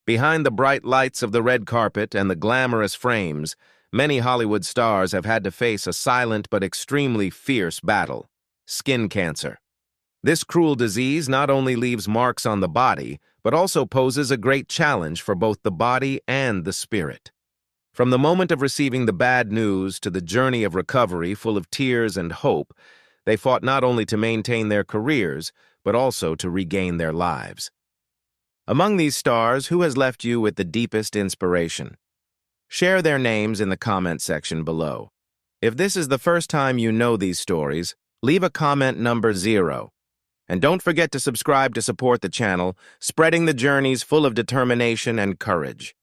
Behind the bright lights of the red carpet and the glamorous frames, many Hollywood stars have had to face a silent but extremely fierce battle: skin cancer. This cruel disease not only leaves marks on the body, but also poses a great challenge for both the body and the spirit. From the moment of receiving the bad news to the journey of recovery full of tears and hope, they fought not only to maintain their careers, but also to regain their lives. Among these stars, who has left you with the deepest inspiration? Share their names in the comment section below. If this is the first time you know these stories, leave a comment number 0. And don't forget to subscribe to support the channel, spreading the journeys full of determination and courage.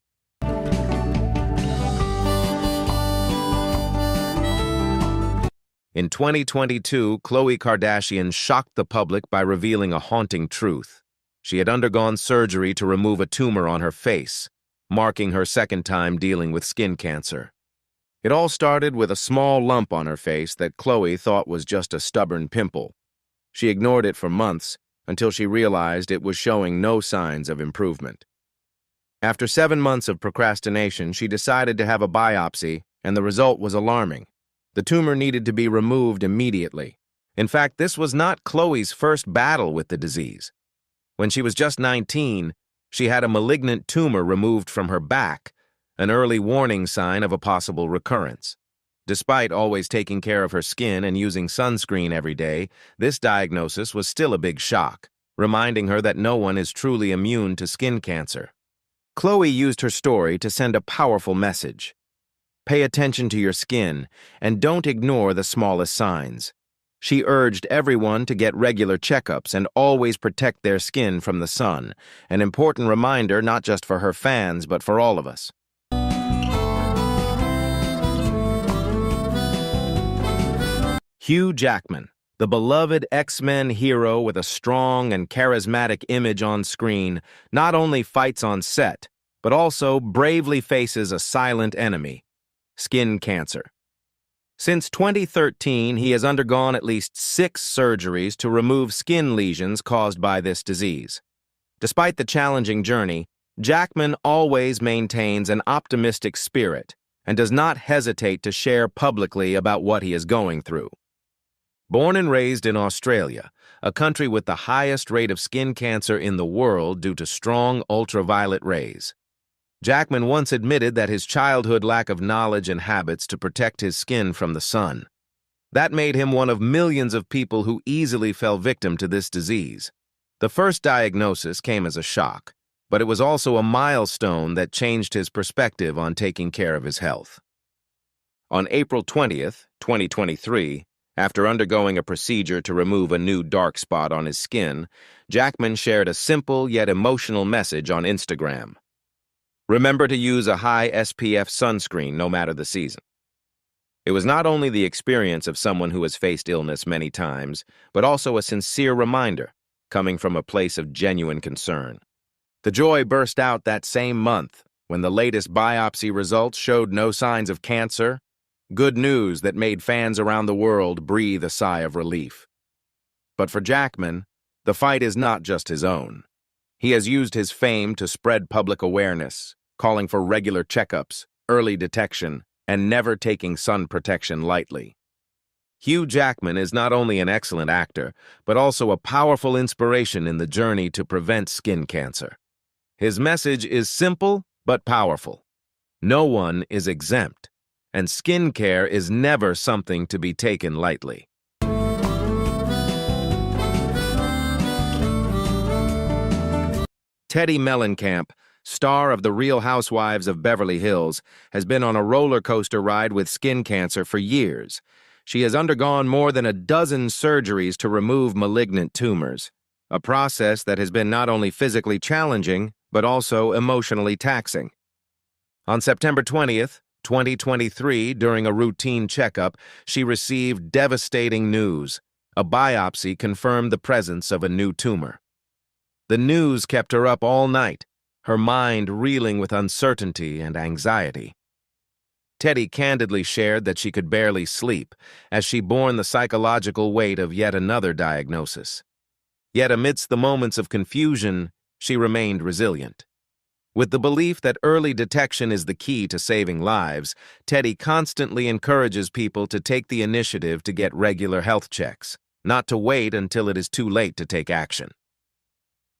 In 2022, Khloe Kardashian shocked the public by revealing a haunting truth. She had undergone surgery to remove a tumor on her face, marking her second time dealing with skin cancer. It all started with a small lump on her face that Khloe thought was just a stubborn pimple. She ignored it for months until she realized it was showing no signs of improvement. After 7 months of procrastination, she decided to have a biopsy, and the result was alarming. The tumor needed to be removed immediately. In fact, this was not Khloe's first battle with the disease. When she was just 19, she had a malignant tumor removed from her back, an early warning sign of a possible recurrence. Despite always taking care of her skin and using sunscreen every day, this diagnosis was still a big shock, reminding her that no one is truly immune to skin cancer. Khloe used her story to send a powerful message. Pay attention to your skin, and don't ignore the smallest signs. She urged everyone to get regular checkups and always protect their skin from the sun, an important reminder not just for her fans but for all of us. Hugh Jackman, the beloved X-Men hero with a strong and charismatic image on screen, not only fights on set, but also bravely faces a silent enemy: skin cancer. Since 2013, he has undergone at least 6 surgeries to remove skin lesions caused by this disease. Despite the challenging journey, Jackman always maintains an optimistic spirit and does not hesitate to share publicly about what he is going through. Born and raised in Australia, a country with the highest rate of skin cancer in the world due to strong ultraviolet rays, Jackman once admitted that his childhood lack of knowledge and habits to protect his skin from the sun. That made him one of millions of people who easily fell victim to this disease. The first diagnosis came as a shock, but it was also a milestone that changed his perspective on taking care of his health. On April 20th, 2023, after undergoing a procedure to remove a new dark spot on his skin, Jackman shared a simple yet emotional message on Instagram. Remember to use a high SPF sunscreen no matter the season. It was not only the experience of someone who has faced illness many times, but also a sincere reminder, coming from a place of genuine concern. The joy burst out that same month when the latest biopsy results showed no signs of cancer, good news that made fans around the world breathe a sigh of relief. But for Jackman, the fight is not just his own. He has used his fame to spread public awareness, calling for regular checkups, early detection, and never taking sun protection lightly. Hugh Jackman is not only an excellent actor, but also a powerful inspiration in the journey to prevent skin cancer. His message is simple but powerful. No one is exempt, and skin care is never something to be taken lightly. Teddi Mellencamp, star of The Real Housewives of Beverly Hills, has been on a roller coaster ride with skin cancer for years. She has undergone more than a dozen surgeries to remove malignant tumors, a process that has been not only physically challenging, but also emotionally taxing. On September 20th, 2023, during a routine checkup, she received devastating news. A biopsy confirmed the presence of a new tumor. The news kept her up all night, her mind reeling with uncertainty and anxiety. Teddi candidly shared that she could barely sleep as she bore the psychological weight of yet another diagnosis. Yet amidst the moments of confusion, she remained resilient. With the belief that early detection is the key to saving lives, Teddy constantly encourages people to take the initiative to get regular health checks, not to wait until it is too late to take action.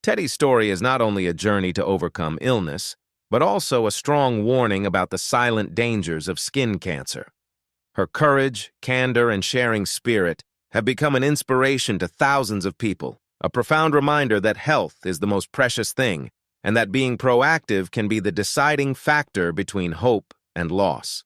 Teddy's story is not only a journey to overcome illness, but also a strong warning about the silent dangers of skin cancer. Her courage, candor, and sharing spirit have become an inspiration to thousands of people, a profound reminder that health is the most precious thing, and that being proactive can be the deciding factor between hope and loss.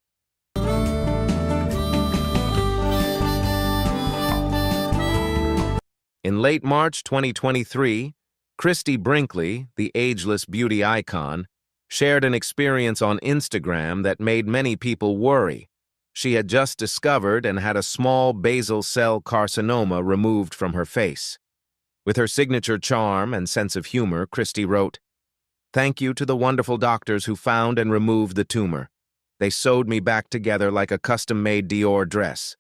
In late March 2023, Christy Brinkley, the ageless beauty icon, shared an experience on Instagram that made many people worry. She had just discovered and had a small basal cell carcinoma removed from her face. With her signature charm and sense of humor, Christy wrote, "Thank you to the wonderful doctors who found and removed the tumor. They sewed me back together like a custom-made Dior dress."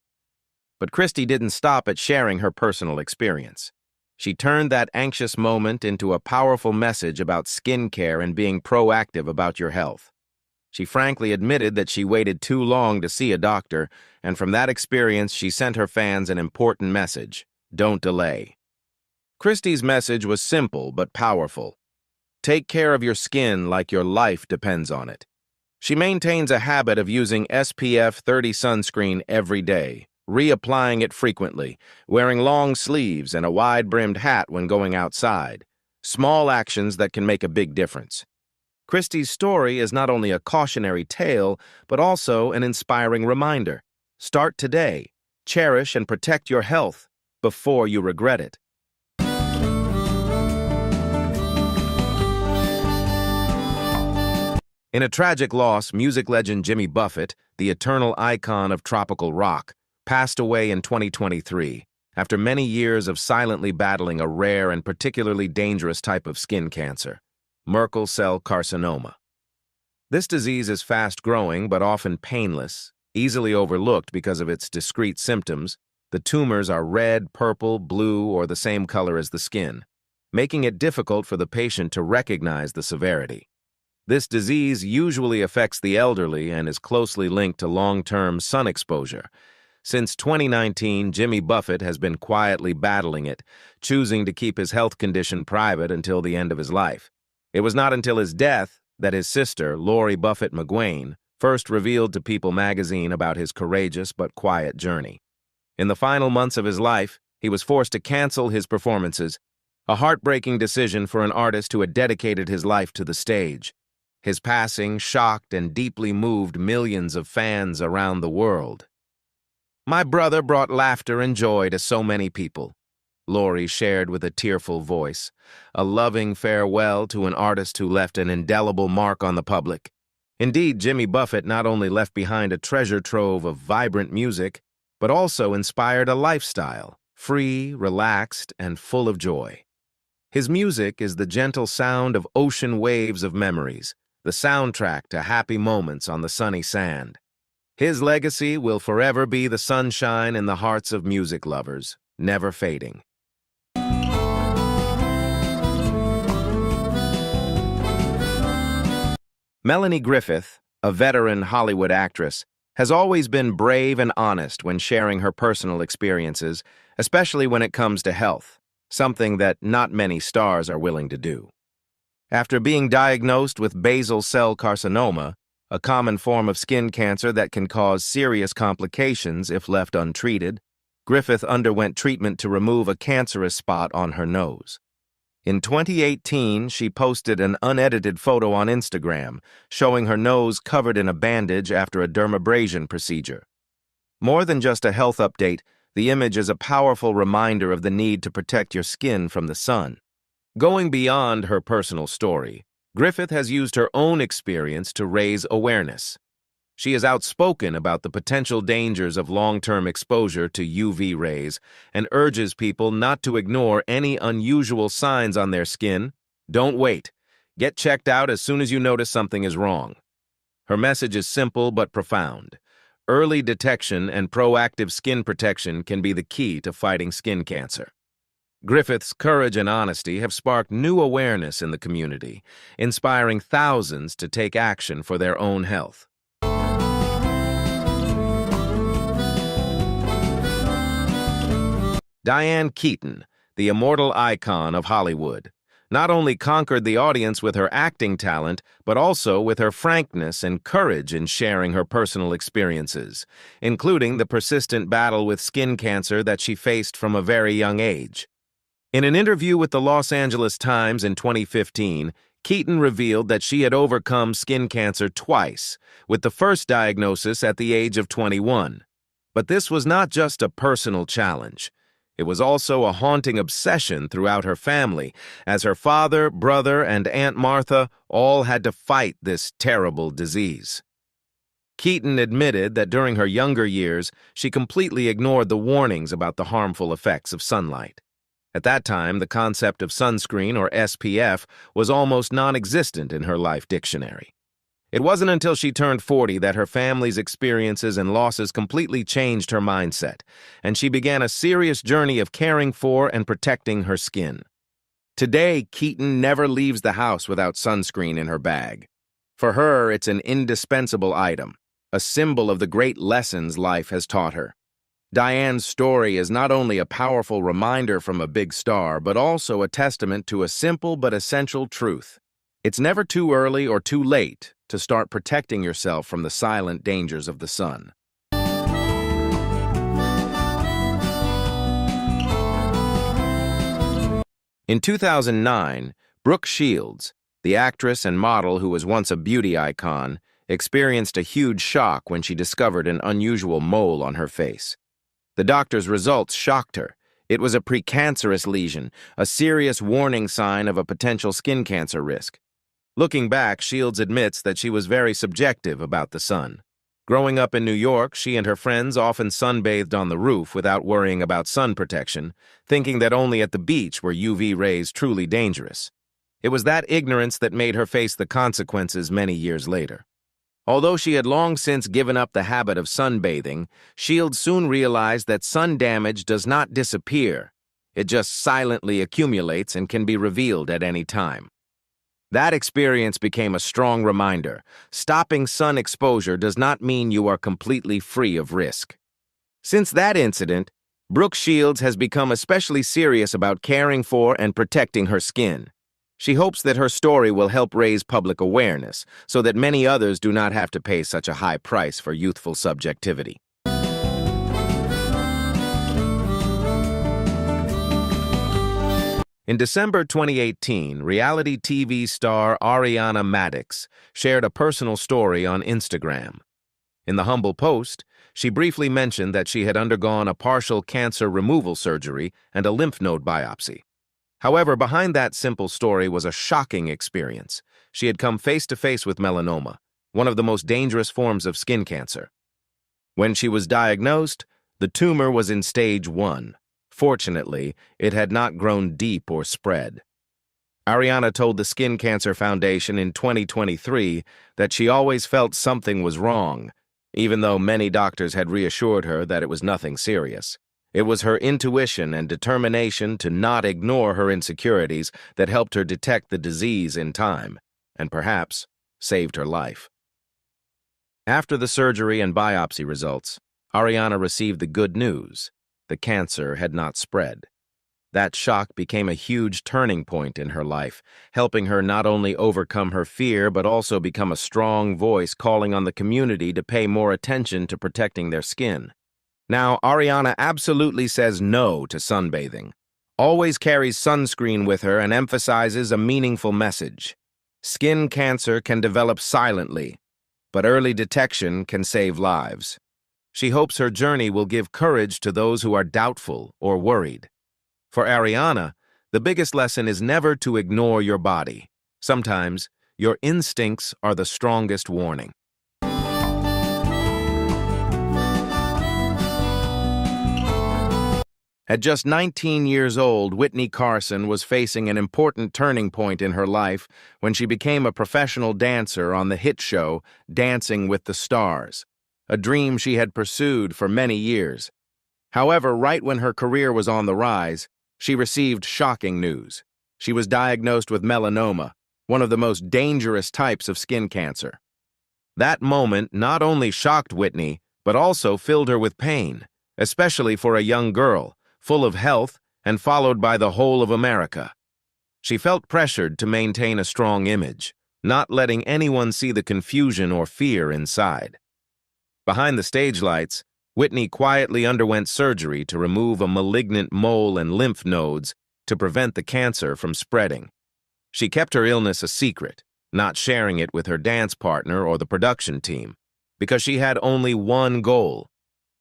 But Christy didn't stop at sharing her personal experience. She turned that anxious moment into a powerful message about skincare and being proactive about your health. She frankly admitted that she waited too long to see a doctor, and from that experience she sent her fans an important message: don't delay. Christy's message was simple but powerful. Take care of your skin like your life depends on it. She maintains a habit of using SPF 30 sunscreen every day, reapplying it frequently, wearing long sleeves and a wide-brimmed hat when going outside. Small actions that can make a big difference. Christy's story is not only a cautionary tale, but also an inspiring reminder. Start today. Cherish and protect your health before you regret it. In a tragic loss, music legend Jimmy Buffett, the eternal icon of tropical rock, passed away in 2023 after many years of silently battling a rare and particularly dangerous type of skin cancer, Merkel cell carcinoma. This disease is fast-growing but often painless, easily overlooked because of its discrete symptoms. The tumors are red, purple, blue, or the same color as the skin, making it difficult for the patient to recognize the severity. This disease usually affects the elderly and is closely linked to long-term sun exposure. Since 2019, Jimmy Buffett has been quietly battling it, choosing to keep his health condition private until the end of his life. It was not until his death that his sister, Lori Buffett McGuane, first revealed to People magazine about his courageous but quiet journey. In the final months of his life, he was forced to cancel his performances, a heartbreaking decision for an artist who had dedicated his life to the stage. His passing shocked and deeply moved millions of fans around the world. "My brother brought laughter and joy to so many people," Lori shared with a tearful voice, a loving farewell to an artist who left an indelible mark on the public. Indeed, Jimmy Buffett not only left behind a treasure trove of vibrant music, but also inspired a lifestyle, free, relaxed, and full of joy. His music is the gentle sound of ocean waves of memories, the soundtrack to happy moments on the sunny sand. His legacy will forever be the sunshine in the hearts of music lovers, never fading. Melanie Griffith, a veteran Hollywood actress, has always been brave and honest when sharing her personal experiences, especially when it comes to health, something that not many stars are willing to do. After being diagnosed with basal cell carcinoma, a common form of skin cancer that can cause serious complications if left untreated, Griffith underwent treatment to remove a cancerous spot on her nose. In 2018, she posted an unedited photo on Instagram showing her nose covered in a bandage after a dermabrasion procedure. More than just a health update, the image is a powerful reminder of the need to protect your skin from the sun. Going beyond her personal story, Griffith has used her own experience to raise awareness. She is outspoken about the potential dangers of long-term exposure to UV rays and urges people not to ignore any unusual signs on their skin. Don't wait. Get checked out as soon as you notice something is wrong. Her message is simple but profound. Early detection and proactive skin protection can be the key to fighting skin cancer. Griffith's courage and honesty have sparked new awareness in the community, inspiring thousands to take action for their own health. Diane Keaton, the immortal icon of Hollywood, not only conquered the audience with her acting talent, but also with her frankness and courage in sharing her personal experiences, including the persistent battle with skin cancer that she faced from a very young age. In an interview with the Los Angeles Times in 2015, Keaton revealed that she had overcome skin cancer twice, with the first diagnosis at the age of 21. But this was not just a personal challenge. It was also a haunting obsession throughout her family, as her father, brother, and Aunt Martha all had to fight this terrible disease. Keaton admitted that during her younger years, she completely ignored the warnings about the harmful effects of sunlight. At that time, the concept of sunscreen, or SPF, was almost non-existent in her life dictionary. It wasn't until she turned 40 that her family's experiences and losses completely changed her mindset, and she began a serious journey of caring for and protecting her skin. Today, Keaton never leaves the house without sunscreen in her bag. For her, it's an indispensable item, a symbol of the great lessons life has taught her. Diane's story is not only a powerful reminder from a big star, but also a testament to a simple but essential truth. It's never too early or too late to start protecting yourself from the silent dangers of the sun. In 2009, Brooke Shields, the actress and model who was once a beauty icon, experienced a huge shock when she discovered an unusual mole on her face. The doctor's results shocked her. It was a precancerous lesion, a serious warning sign of a potential skin cancer risk. Looking back, Shields admits that she was very subjective about the sun. Growing up in New York, she and her friends often sunbathed on the roof without worrying about sun protection, thinking that only at the beach were UV rays truly dangerous. It was that ignorance that made her face the consequences many years later. Although she had long since given up the habit of sunbathing, Shields soon realized that sun damage does not disappear. It just silently accumulates and can be revealed at any time. That experience became a strong reminder. Stopping sun exposure does not mean you are completely free of risk. Since that incident, Brooke Shields has become especially serious about caring for and protecting her skin. She hopes that her story will help raise public awareness so that many others do not have to pay such a high price for youthful subjectivity. In December 2018, reality TV star Ariana Maddox shared a personal story on Instagram. In the humble post, she briefly mentioned that she had undergone a partial cancer removal surgery and a lymph node biopsy. However, behind that simple story was a shocking experience. She had come face to face with melanoma, one of the most dangerous forms of skin cancer. When she was diagnosed, the tumor was in stage 1. Fortunately, it had not grown deep or spread. Ariana told the Skin Cancer Foundation in 2023 that she always felt something was wrong, even though many doctors had reassured her that it was nothing serious. It was her intuition and determination to not ignore her insecurities that helped her detect the disease in time, and perhaps saved her life. After the surgery and biopsy results, Ariana received the good news. The cancer had not spread. That shock became a huge turning point in her life, helping her not only overcome her fear but also become a strong voice calling on the community to pay more attention to protecting their skin. Now, Ariana absolutely says no to sunbathing, always carries sunscreen with her, and emphasizes a meaningful message. Skin cancer can develop silently, but early detection can save lives. She hopes her journey will give courage to those who are doubtful or worried. For Ariana, the biggest lesson is never to ignore your body. Sometimes, your instincts are the strongest warning. At just 19 years old, Whitney Carson was facing an important turning point in her life when she became a professional dancer on the hit show Dancing with the Stars, a dream she had pursued for many years. However, right when her career was on the rise, she received shocking news. She was diagnosed with melanoma, one of the most dangerous types of skin cancer. That moment not only shocked Whitney, but also filled her with pain, especially for a young girl, full of health and followed by the whole of America. She felt pressured to maintain a strong image, not letting anyone see the confusion or fear inside. Behind the stage lights, Whitney quietly underwent surgery to remove a malignant mole and lymph nodes to prevent the cancer from spreading. She kept her illness a secret, not sharing it with her dance partner or the production team, because she had only one goal: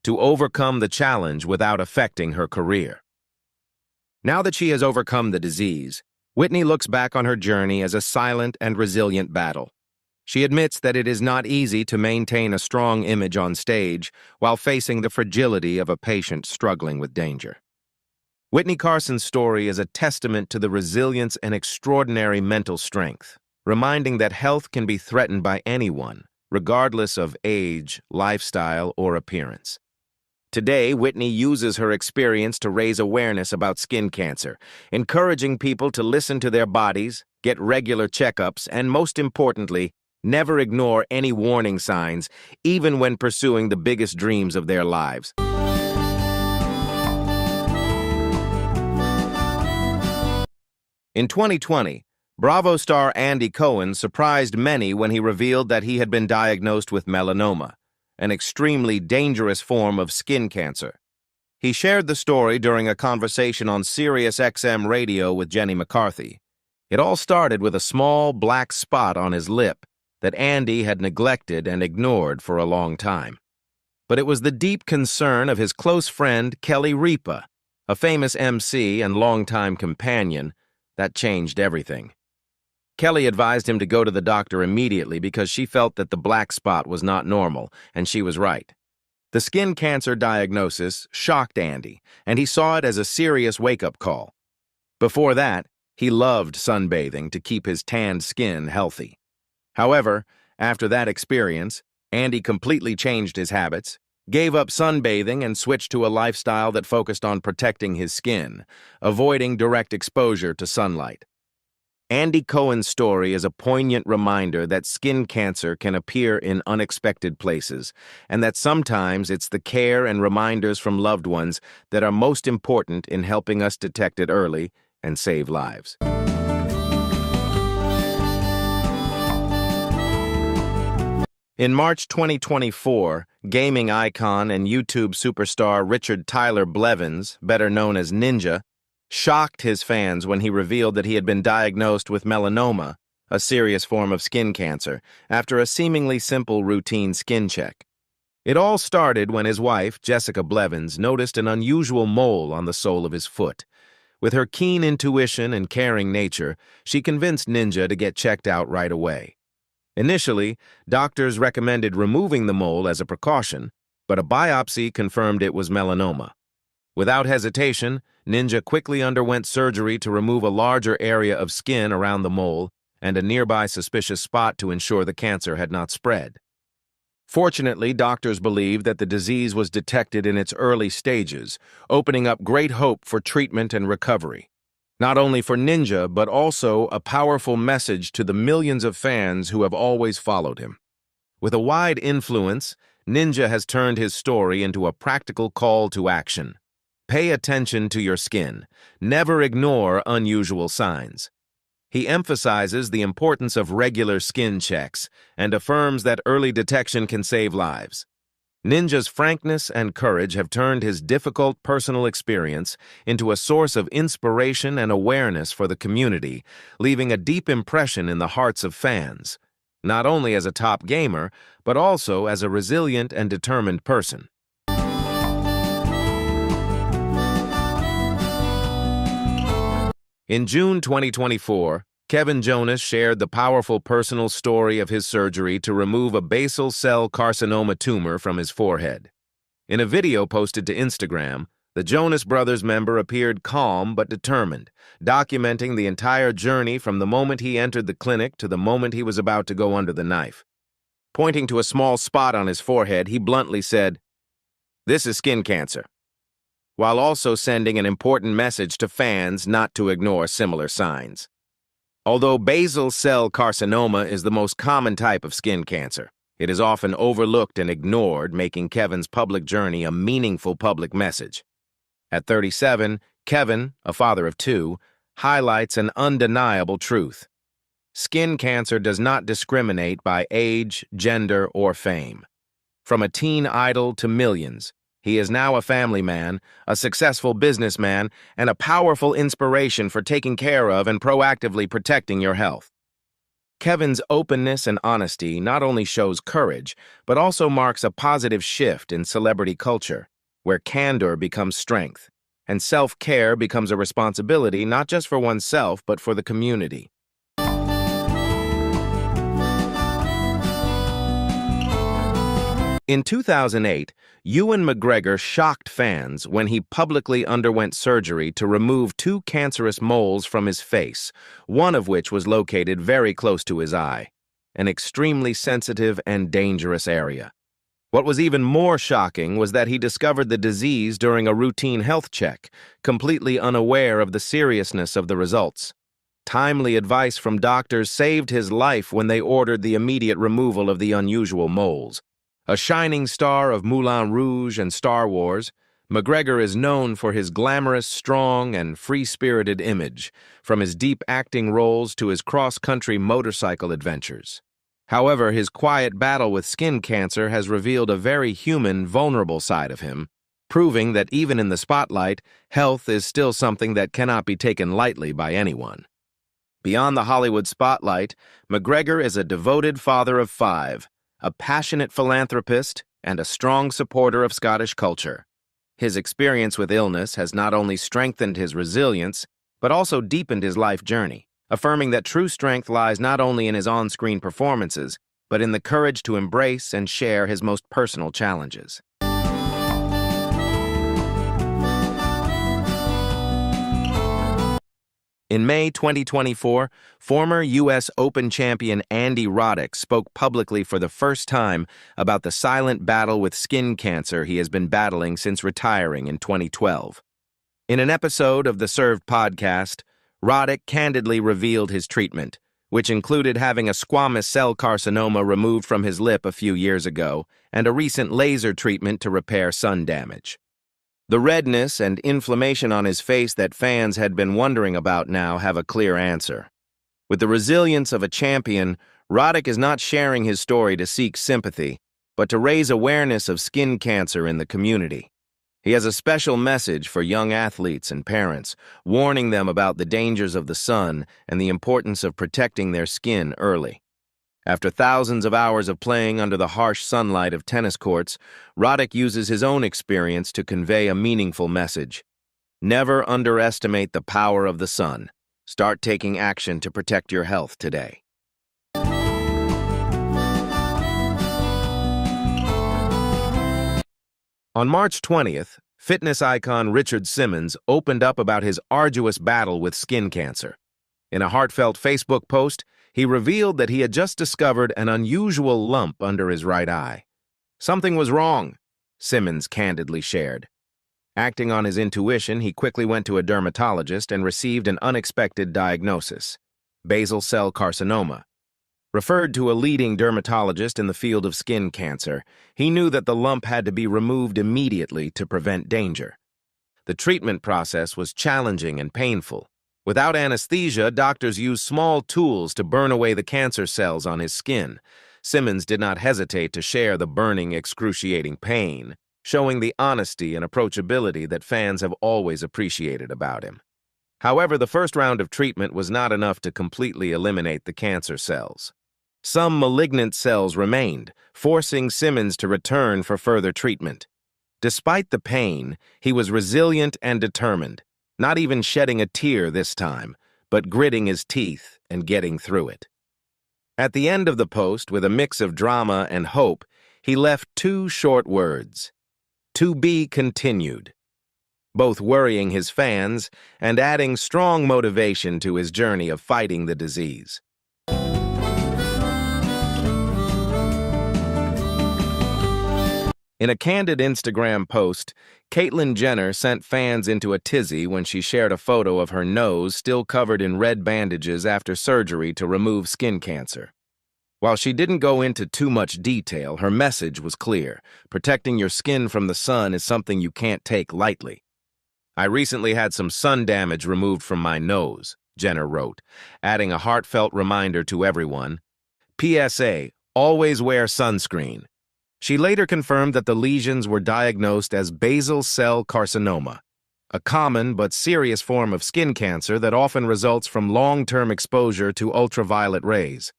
to overcome the challenge without affecting her career. Now that she has overcome the disease, Whitney looks back on her journey as a silent and resilient battle. She admits that it is not easy to maintain a strong image on stage while facing the fragility of a patient struggling with danger. Whitney Carson's story is a testament to the resilience and extraordinary mental strength, reminding that health can be threatened by anyone, regardless of age, lifestyle, or appearance. Today, Whitney uses her experience to raise awareness about skin cancer, encouraging people to listen to their bodies, get regular checkups, and most importantly, never ignore any warning signs, even when pursuing the biggest dreams of their lives. In 2020, Bravo star Andy Cohen surprised many when he revealed that he had been diagnosed with melanoma, an extremely dangerous form of skin cancer. He shared the story during a conversation on Sirius XM radio with Jenny McCarthy. It all started with a small black spot on his lip that Andy had neglected and ignored for a long time. But it was the deep concern of his close friend Kelly Ripa, a famous MC and longtime companion, that changed everything. Kelly advised him to go to the doctor immediately because she felt that the black spot was not normal, and she was right. The skin cancer diagnosis shocked Andy, and he saw it as a serious wake-up call. Before that, he loved sunbathing to keep his tanned skin healthy. However, after that experience, Andy completely changed his habits, gave up sunbathing, and switched to a lifestyle that focused on protecting his skin, avoiding direct exposure to sunlight. Andy Cohen's story is a poignant reminder that skin cancer can appear in unexpected places, and that sometimes it's the care and reminders from loved ones that are most important in helping us detect it early and save lives. In March 2024, gaming icon and YouTube superstar Richard Tyler Blevins, better known as Ninja, shocked his fans when he revealed that he had been diagnosed with melanoma, a serious form of skin cancer, after a seemingly simple routine skin check. It all started when his wife, Jessica Blevins, noticed an unusual mole on the sole of his foot. With her keen intuition and caring nature, she convinced Ninja to get checked out right away. Initially, doctors recommended removing the mole as a precaution, but a biopsy confirmed it was melanoma. Without hesitation, Ninja quickly underwent surgery to remove a larger area of skin around the mole and a nearby suspicious spot to ensure the cancer had not spread. Fortunately, doctors believed that the disease was detected in its early stages, opening up great hope for treatment and recovery. Not only for Ninja, but also a powerful message to the millions of fans who have always followed him. With a wide influence, Ninja has turned his story into a practical call to action. Pay attention to your skin. Never ignore unusual signs. He emphasizes the importance of regular skin checks and affirms that early detection can save lives. Ninja's frankness and courage have turned his difficult personal experience into a source of inspiration and awareness for the community, leaving a deep impression in the hearts of fans, not only as a top gamer, but also as a resilient and determined person. In June 2024, Kevin Jonas shared the powerful personal story of his surgery to remove a basal cell carcinoma tumor from his forehead. In a video posted to Instagram, the Jonas Brothers member appeared calm but determined, documenting the entire journey from the moment he entered the clinic to the moment he was about to go under the knife. Pointing to a small spot on his forehead, he bluntly said, "This is skin cancer." while also sending an important message to fans not to ignore similar signs. Although basal cell carcinoma is the most common type of skin cancer, it is often overlooked and ignored, making Kevin's public journey a meaningful public message. At 37, Kevin, a father of two, highlights an undeniable truth. Skin cancer does not discriminate by age, gender, or fame. From a teen idol to millions, he is now a family man, a successful businessman, and a powerful inspiration for taking care of and proactively protecting your health. Kevin's openness and honesty not only shows courage, but also marks a positive shift in celebrity culture, where candor becomes strength, and self-care becomes a responsibility not just for oneself, but for the community. In 2008, Ewan McGregor shocked fans when he publicly underwent surgery to remove two cancerous moles from his face, one of which was located very close to his eye, an extremely sensitive and dangerous area. What was even more shocking was that he discovered the disease during a routine health check, completely unaware of the seriousness of the results. Timely advice from doctors saved his life when they ordered the immediate removal of the unusual moles. A shining star of Moulin Rouge and Star Wars, McGregor is known for his glamorous, strong, and free-spirited image, from his deep acting roles to his cross-country motorcycle adventures. However, his quiet battle with skin cancer has revealed a very human, vulnerable side of him, proving that even in the spotlight, health is still something that cannot be taken lightly by anyone. Beyond the Hollywood spotlight, McGregor is a devoted father of five, a passionate philanthropist, and a strong supporter of Scottish culture. His experience with illness has not only strengthened his resilience, but also deepened his life journey, affirming that true strength lies not only in his on-screen performances, but in the courage to embrace and share his most personal challenges. In May 2024, former U.S. Open champion Andy Rodic spoke publicly for the first time about the silent battle with skin cancer he has been battling since retiring in 2012. In an episode of the Served podcast, Rodic candidly revealed his treatment, which included having a squamous cell carcinoma removed from his lip a few years ago and a recent laser treatment to repair sun damage. The redness and inflammation on his face that fans had been wondering about now have a clear answer. With the resilience of a champion, Rodic is not sharing his story to seek sympathy, but to raise awareness of skin cancer in the community. He has a special message for young athletes and parents, warning them about the dangers of the sun and the importance of protecting their skin early. After thousands of hours of playing under the harsh sunlight of tennis courts, Rodic uses his own experience to convey a meaningful message. Never underestimate the power of the sun. Start taking action to protect your health today. On March 20th, fitness icon Richard Simmons opened up about his arduous battle with skin cancer. In a heartfelt Facebook post, he revealed that he had just discovered an unusual lump under his right eye. Something was wrong, Simmons candidly shared. Acting on his intuition, he quickly went to a dermatologist and received an unexpected diagnosis: basal cell carcinoma. Referred to a leading dermatologist in the field of skin cancer, he knew that the lump had to be removed immediately to prevent danger. The treatment process was challenging and painful. Without anesthesia, doctors used small tools to burn away the cancer cells on his skin. Simmons did not hesitate to share the burning, excruciating pain, showing the honesty and approachability that fans have always appreciated about him. However, the first round of treatment was not enough to completely eliminate the cancer cells. Some malignant cells remained, forcing Simmons to return for further treatment. Despite the pain, he was resilient and determined, not even shedding a tear this time, but gritting his teeth and getting through it. At the end of the post, with a mix of drama and hope, he left two short words: "To be continued," both worrying his fans and adding strong motivation to his journey of fighting the disease. In a candid Instagram post, Cait Jenner sent fans into a tizzy when she shared a photo of her nose still covered in red bandages after surgery to remove skin cancer. While she didn't go into too much detail, her message was clear. Protecting your skin from the sun is something you can't take lightly. "I recently had some sun damage removed from my nose," Jenner wrote, adding a heartfelt reminder to everyone. PSA, always wear sunscreen. She later confirmed that the lesions were diagnosed as basal cell carcinoma, a common but serious form of skin cancer that often results from long-term exposure to ultraviolet rays.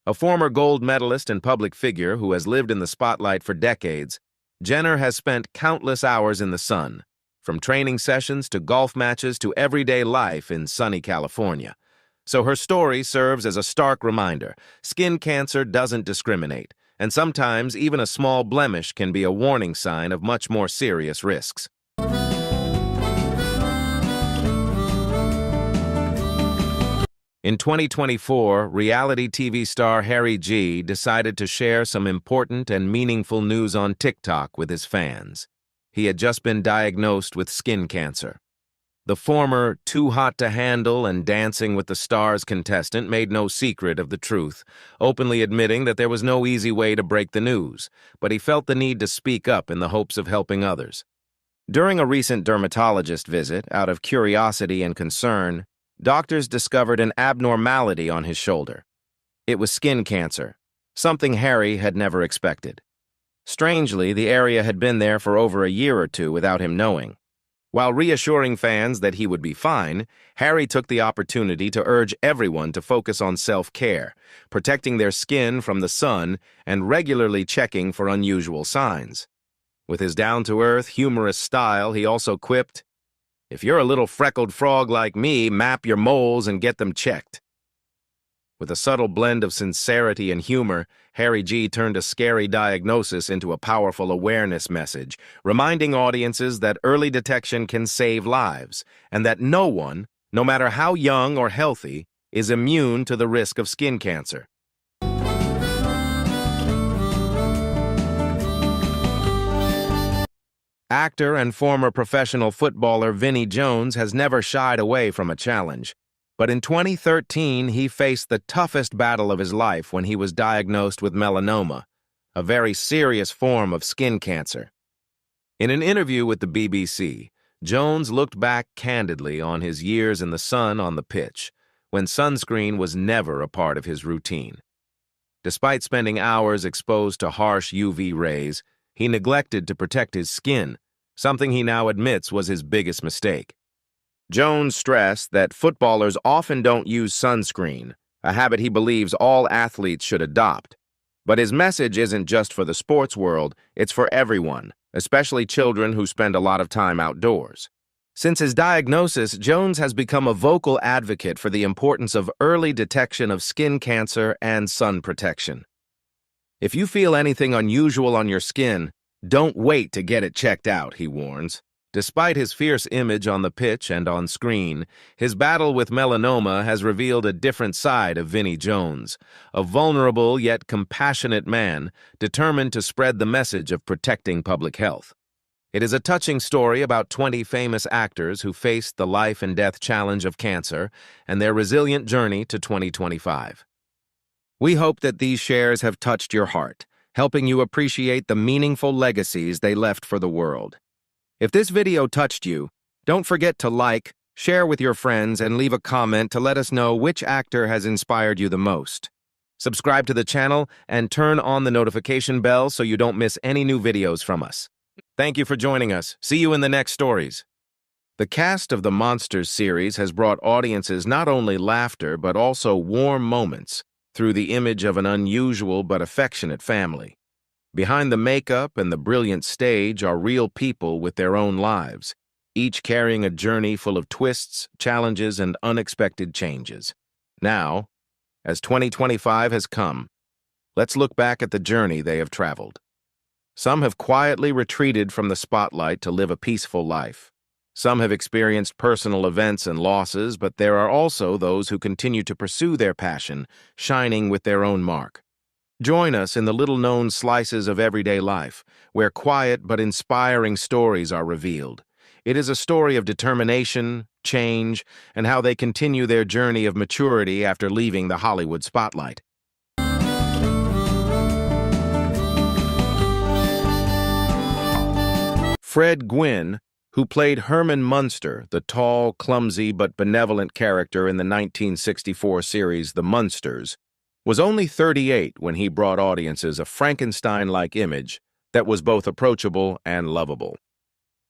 A former gold medalist and public figure who has lived in the spotlight for decades, Jenner has spent countless hours in the sun, from training sessions to golf matches to everyday life in sunny California. So her story serves as a stark reminder: skin cancer doesn't discriminate, and sometimes even a small blemish can be a warning sign of much more serious risks. In 2024, reality TV star Harry G decided to share some important and meaningful news on TikTok with his fans. He had just been diagnosed with skin cancer. The former Too Hot to Handle and Dancing with the Stars contestant made no secret of the truth, openly admitting that there was no easy way to break the news, but he felt the need to speak up in the hopes of helping others. During a recent dermatologist visit, out of curiosity and concern, doctors discovered an abnormality on his shoulder. It was skin cancer, something Harry had never expected. Strangely, the area had been there for over a year or two without him knowing. While reassuring fans that he would be fine, Harry took the opportunity to urge everyone to focus on self-care, protecting their skin from the sun and regularly checking for unusual signs. With his down-to-earth, humorous style, he also quipped, "If you're a little freckled frog like me, map your moles and get them checked." With a subtle blend of sincerity and humor, Harry G turned a scary diagnosis into a powerful awareness message, reminding audiences that early detection can save lives, and that no one, no matter how young or healthy, is immune to the risk of skin cancer. Actor and former professional footballer Vinnie Jones has never shied away from a challenge. But in 2013, he faced the toughest battle of his life when he was diagnosed with melanoma, a very serious form of skin cancer. In an interview with the BBC, Jones looked back candidly on his years in the sun on the pitch, when sunscreen was never a part of his routine. Despite spending hours exposed to harsh UV rays, he neglected to protect his skin, something he now admits was his biggest mistake. Jones stressed that footballers often don't use sunscreen, a habit he believes all athletes should adopt. But his message isn't just for the sports world, it's for everyone, especially children who spend a lot of time outdoors. Since his diagnosis, Jones has become a vocal advocate for the importance of early detection of skin cancer and sun protection. "If you feel anything unusual on your skin, don't wait to get it checked out," he warns. Despite his fierce image on the pitch and on screen, his battle with melanoma has revealed a different side of Vinnie Jones, a vulnerable yet compassionate man determined to spread the message of protecting public health. It is a touching story about 20 famous actors who faced the life and death challenge of cancer and their resilient journey to 2025. We hope that these shares have touched your heart, helping you appreciate the meaningful legacies they left for the world. If this video touched you, don't forget to like, share with your friends, and leave a comment to let us know which actor has inspired you the most. Subscribe to the channel and turn on the notification bell so you don't miss any new videos from us. Thank you for joining us. See you in the next stories. The cast of the Monsters series has brought audiences not only laughter but also warm moments through the image of an unusual but affectionate family. Behind the makeup and the brilliant stage are real people with their own lives, each carrying a journey full of twists, challenges, and unexpected changes. Now, as 2025 has come, let's look back at the journey they have traveled. Some have quietly retreated from the spotlight to live a peaceful life. Some have experienced personal events and losses, but there are also those who continue to pursue their passion, shining with their own mark. Join us in the little-known slices of everyday life, where quiet but inspiring stories are revealed. It is a story of determination, change, and how they continue their journey of maturity after leaving the Hollywood spotlight. Fred Gwyn, who played Herman Munster, the tall, clumsy, but benevolent character in the 1964 series The Munsters, was only 38 when he brought audiences a Frankenstein-like image that was both approachable and lovable.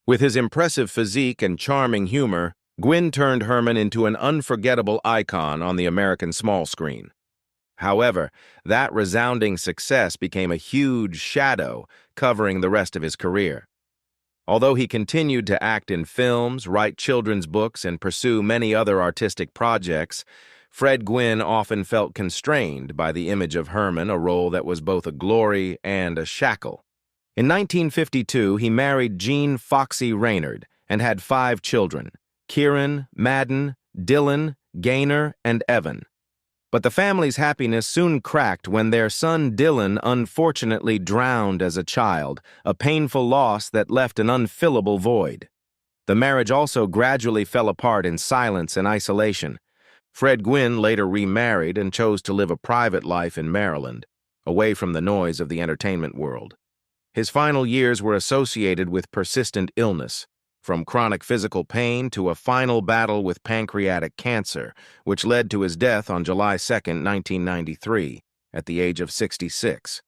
With his impressive physique and charming humor, Gwyn turned Herman into an unforgettable icon on the American small screen. However, that resounding success became a huge shadow covering the rest of his career. Although he continued to act in films, write children's books, and pursue many other artistic projects, Fred Gwyn often felt constrained by the image of Herman, a role that was both a glory and a shackle. In 1952, he married Jean Foxy Reynard and had 5 children: Kieran, Madden, Dylan, Gaynor, and Evan. But the family's happiness soon cracked when their son Dylan unfortunately drowned as a child, a painful loss that left an unfillable void. The marriage also gradually fell apart in silence and isolation. Fred Gwyn later remarried and chose to live a private life in Maryland, away from the noise of the entertainment world. His final years were associated with persistent illness, from chronic physical pain to a final battle with pancreatic cancer, which led to his death on July 2, 1993, at the age of 66.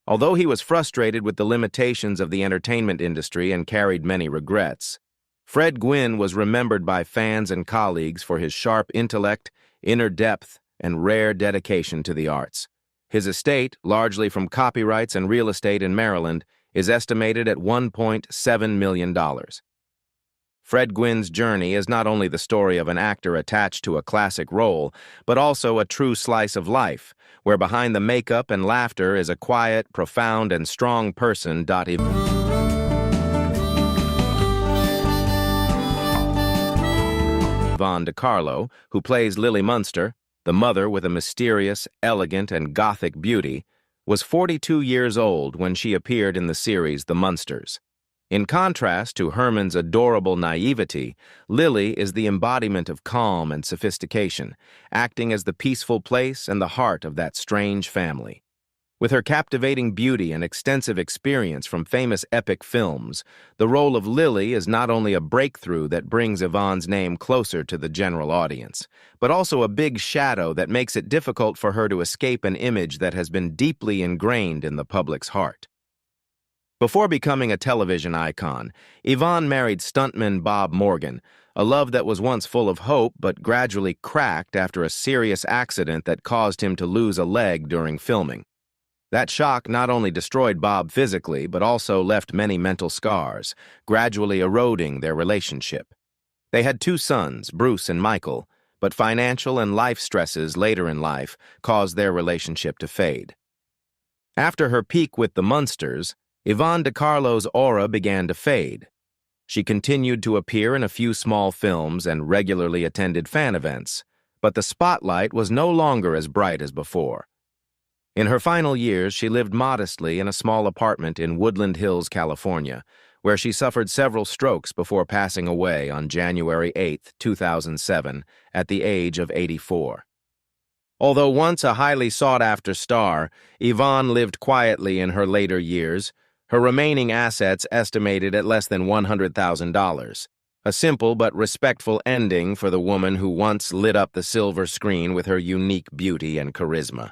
Although he was frustrated with the limitations of the entertainment industry and carried many regrets, Fred Gwyn was remembered by fans and colleagues for his sharp intellect, inner depth, and rare dedication to the arts. His estate, largely from copyrights and real estate in Maryland, is estimated at $1.7 million. Fred Gwyn's journey is not only the story of an actor attached to a classic role, but also a true slice of life, where behind the makeup and laughter is a quiet, profound, and strong person. Ivonne De Carlo, who plays Lily Munster, the mother with a mysterious, elegant, and gothic beauty, was 42 years old when she appeared in the series The Munsters. In contrast to Herman's adorable naivety, Lily is the embodiment of calm and sophistication, acting as the peaceful place and the heart of that strange family. With her captivating beauty and extensive experience from famous epic films, the role of Lily is not only a breakthrough that brings Yvonne's name closer to the general audience, but also a big shadow that makes it difficult for her to escape an image that has been deeply ingrained in the public's heart. Before becoming a television icon, Yvonne married stuntman Bob Morgan, a love that was once full of hope but gradually cracked after a serious accident that caused him to lose a leg during filming. That shock not only destroyed Bob physically, but also left many mental scars, gradually eroding their relationship. They had 2 sons, Bruce and Michael, but financial and life stresses later in life caused their relationship to fade. After her peak with the Munsters, Yvonne De Carlo's aura began to fade. She continued to appear in a few small films and regularly attended fan events, but the spotlight was no longer as bright as before. In her final years, she lived modestly in a small apartment in Woodland Hills, California, where she suffered several strokes before passing away on January 8, 2007, at the age of 84. Although once a highly sought-after star, Yvonne lived quietly in her later years, her remaining assets estimated at less than $100,000. A simple but respectful ending for the woman who once lit up the silver screen with her unique beauty and charisma.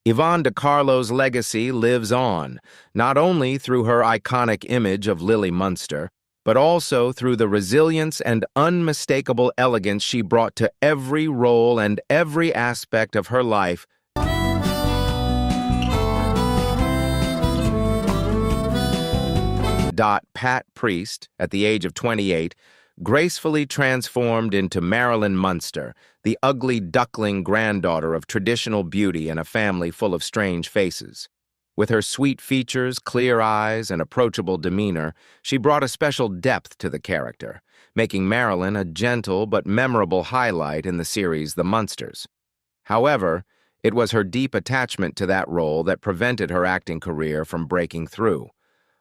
Yvonne De Carlo's legacy lives on, not only through her iconic image of Lily Munster, but also through the resilience and unmistakable elegance she brought to every role and every aspect of her life. Pat Priest, at the age of 28, gracefully transformed into Marilyn Munster, the ugly duckling granddaughter of traditional beauty in a family full of strange faces. With her sweet features, clear eyes, and approachable demeanor, she brought a special depth to the character, making Marilyn a gentle but memorable highlight in the series The Munsters. However, It was her deep attachment to that role that prevented her acting career from breaking through.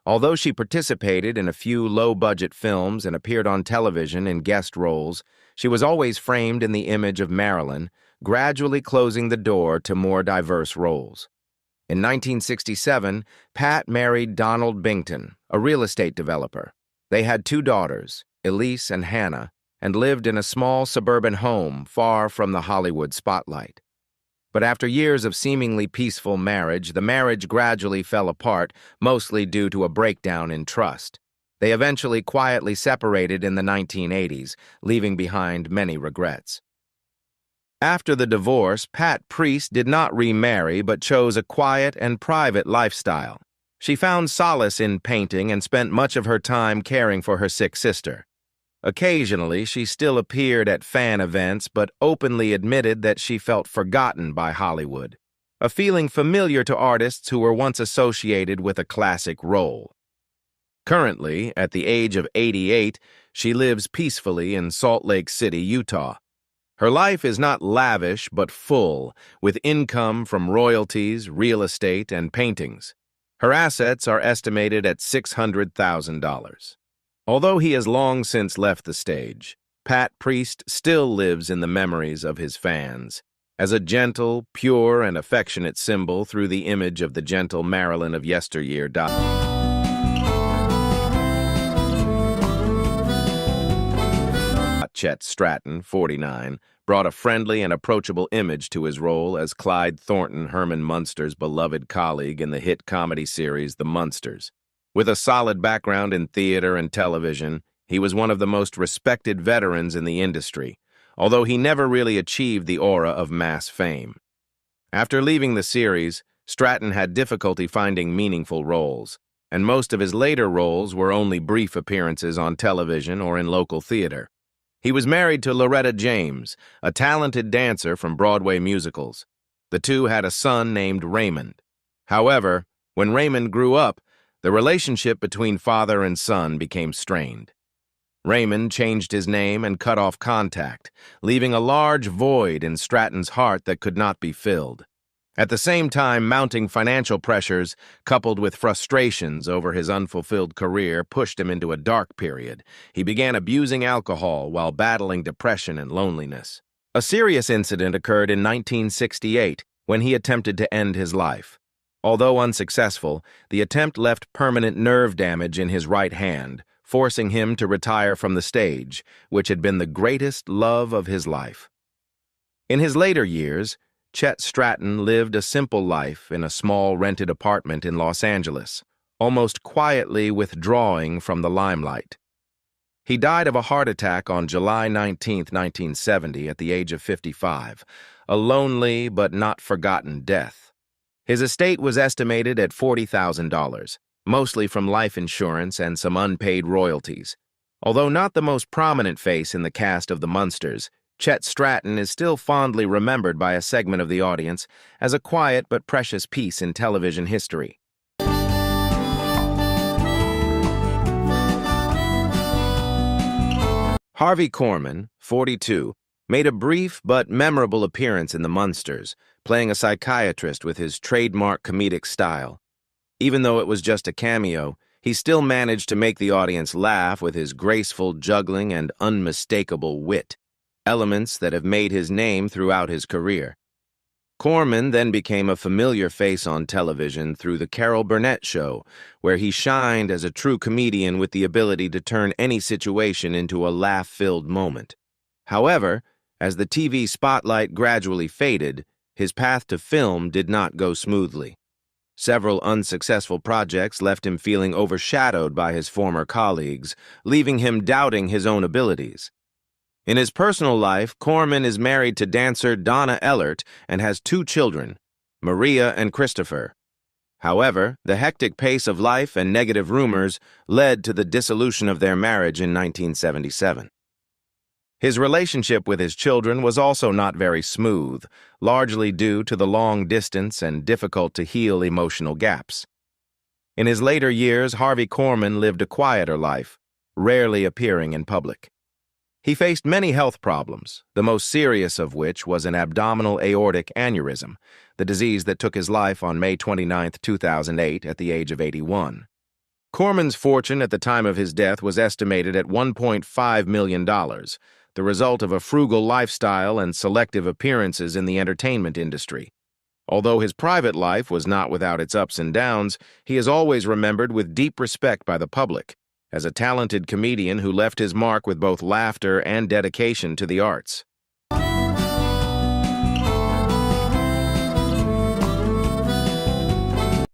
Although she participated in a few low-budget films and appeared on television in guest roles, she was always framed in the image of Marilyn, gradually closing the door to more diverse roles. In 1967, Pat married Donald Bington, a real estate developer. They had 2 daughters, Elise and Hannah, and lived in a small suburban home far from the Hollywood spotlight. But after years of seemingly peaceful marriage, the marriage gradually fell apart, mostly due to a breakdown in trust. They eventually quietly separated in the 1980s, leaving behind many regrets. After the divorce, Pat Priest did not remarry but chose a quiet and private lifestyle. She found solace in painting and spent much of her time caring for her sick sister. Occasionally, she still appeared at fan events but openly admitted that she felt forgotten by Hollywood, a feeling familiar to artists who were once associated with a classic role. Currently, at the age of 88, she lives peacefully in Salt Lake City, Utah. Her life is not lavish but full, with income from royalties, real estate, and paintings. Her assets are estimated at $600,000. Although he has long since left the stage, Pat Priest still lives in the memories of his fans, as a gentle, pure, and affectionate symbol through the image of the gentle Marilyn of yesteryear. Chet Stratton, 49, brought a friendly and approachable image to his role as Clyde Thornton, Herman Munster's beloved colleague in the hit comedy series The Munsters. With a solid background in theater and television, he was one of the most respected veterans in the industry, although he never really achieved the aura of mass fame. After leaving the series, Stratton had difficulty finding meaningful roles, and most of his later roles were only brief appearances on television or in local theater. He was married to Loretta James, a talented dancer from Broadway musicals. The two had a son named Raymond. However, when Raymond grew up, the relationship between father and son became strained. Raymond changed his name and cut off contact, leaving a large void in Stratton's heart that could not be filled. At the same time, mounting financial pressures, coupled with frustrations over his unfulfilled career, pushed him into a dark period. He began abusing alcohol while battling depression and loneliness. A serious incident occurred in 1968 when he attempted to end his life. Although unsuccessful, the attempt left permanent nerve damage in his right hand, forcing him to retire from the stage, which had been the greatest love of his life. In his later years, Chet Stratton lived a simple life in a small rented apartment in Los Angeles, almost quietly withdrawing from the limelight. He died of a heart attack on July 19, 1970, at the age of 55, a lonely but not forgotten death. His estate was estimated at $40,000, mostly from life insurance and some unpaid royalties. Although not the most prominent face in the cast of The Munsters, Chet Stratton is still fondly remembered by a segment of the audience as a quiet but precious piece in television history. Harvey Corman, 42, made a brief but memorable appearance in The Munsters, playing a psychiatrist with his trademark comedic style. Even though it was just a cameo, he still managed to make the audience laugh with his graceful juggling and unmistakable wit, elements that have made his name throughout his career. Corman then became a familiar face on television through The Carol Burnett Show, where he shined as a true comedian with the ability to turn any situation into a laugh-filled moment. However, as the TV spotlight gradually faded, his path to film did not go smoothly. Several unsuccessful projects left him feeling overshadowed by his former colleagues, leaving him doubting his own abilities. In his personal life, Corman is married to dancer Donna Ellert and has 2 children, Maria and Christopher. However, the hectic pace of life and negative rumors led to the dissolution of their marriage in 1977. His relationship with his children was also not very smooth, largely due to the long distance and difficult-to-heal emotional gaps. In his later years, Harvey Corman lived a quieter life, rarely appearing in public. He faced many health problems, the most serious of which was an abdominal aortic aneurysm, the disease that took his life on May 29, 2008, at the age of 81. Corman's fortune at the time of his death was estimated at $1.5 million, the result of a frugal lifestyle and selective appearances in the entertainment industry. Although his private life was not without its ups and downs, he is always remembered with deep respect by the public, as a talented comedian who left his mark with both laughter and dedication to the arts.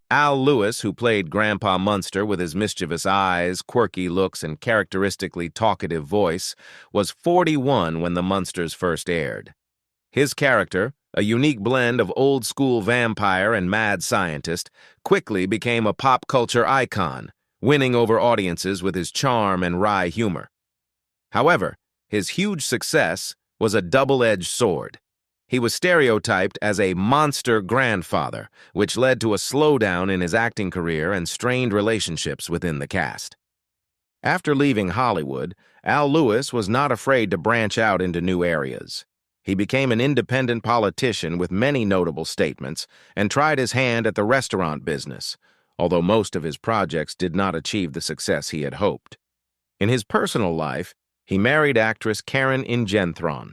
Al Lewis, who played Grandpa Munster with his mischievous eyes, quirky looks, and characteristically talkative voice, was 41 when The Munsters first aired. His character, a unique blend of old-school vampire and mad scientist, quickly became a pop culture icon, winning over audiences with his charm and wry humor. However, his huge success was a double-edged sword. He was stereotyped as a monster grandfather, which led to a slowdown in his acting career and strained relationships within the cast. After leaving Hollywood, Al Lewis was not afraid to branch out into new areas. He became an independent politician with many notable statements and tried his hand at the restaurant business, although most of his projects did not achieve the success he had hoped. In his personal life, he married actress Karen Ingenthron.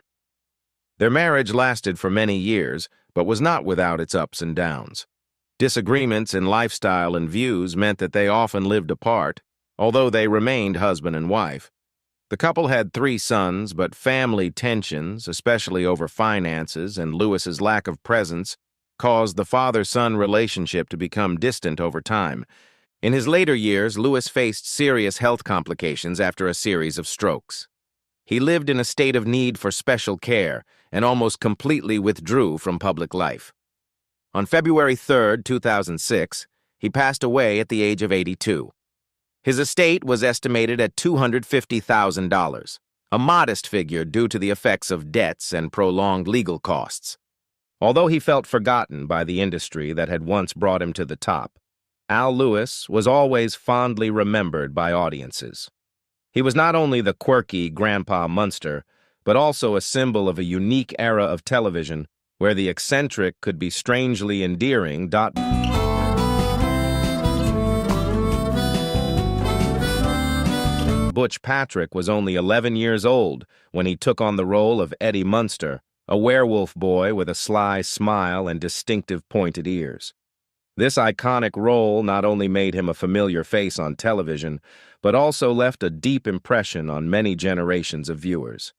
Their marriage lasted for many years, but was not without its ups and downs. Disagreements in lifestyle and views meant that they often lived apart, although they remained husband and wife. The couple had 3 sons, but family tensions, especially over finances and Lewis's lack of presence, caused the father-son relationship to become distant over time. In his later years, Lewis faced serious health complications after a series of strokes. He lived in a state of need for special care and almost completely withdrew from public life. On February 3, 2006, he passed away at the age of 82. His estate was estimated at $250,000, a modest figure due to the effects of debts and prolonged legal costs. Although he felt forgotten by the industry that had once brought him to the top, Al Lewis was always fondly remembered by audiences. He was not only the quirky Grandpa Munster, but also a symbol of a unique era of television where the eccentric could be strangely endearing. Butch Patrick was only 11 years old when he took on the role of Eddie Munster, a werewolf boy with a sly smile and distinctive pointed ears. This iconic role not only made him a familiar face on television, but also left a deep impression on many generations of viewers.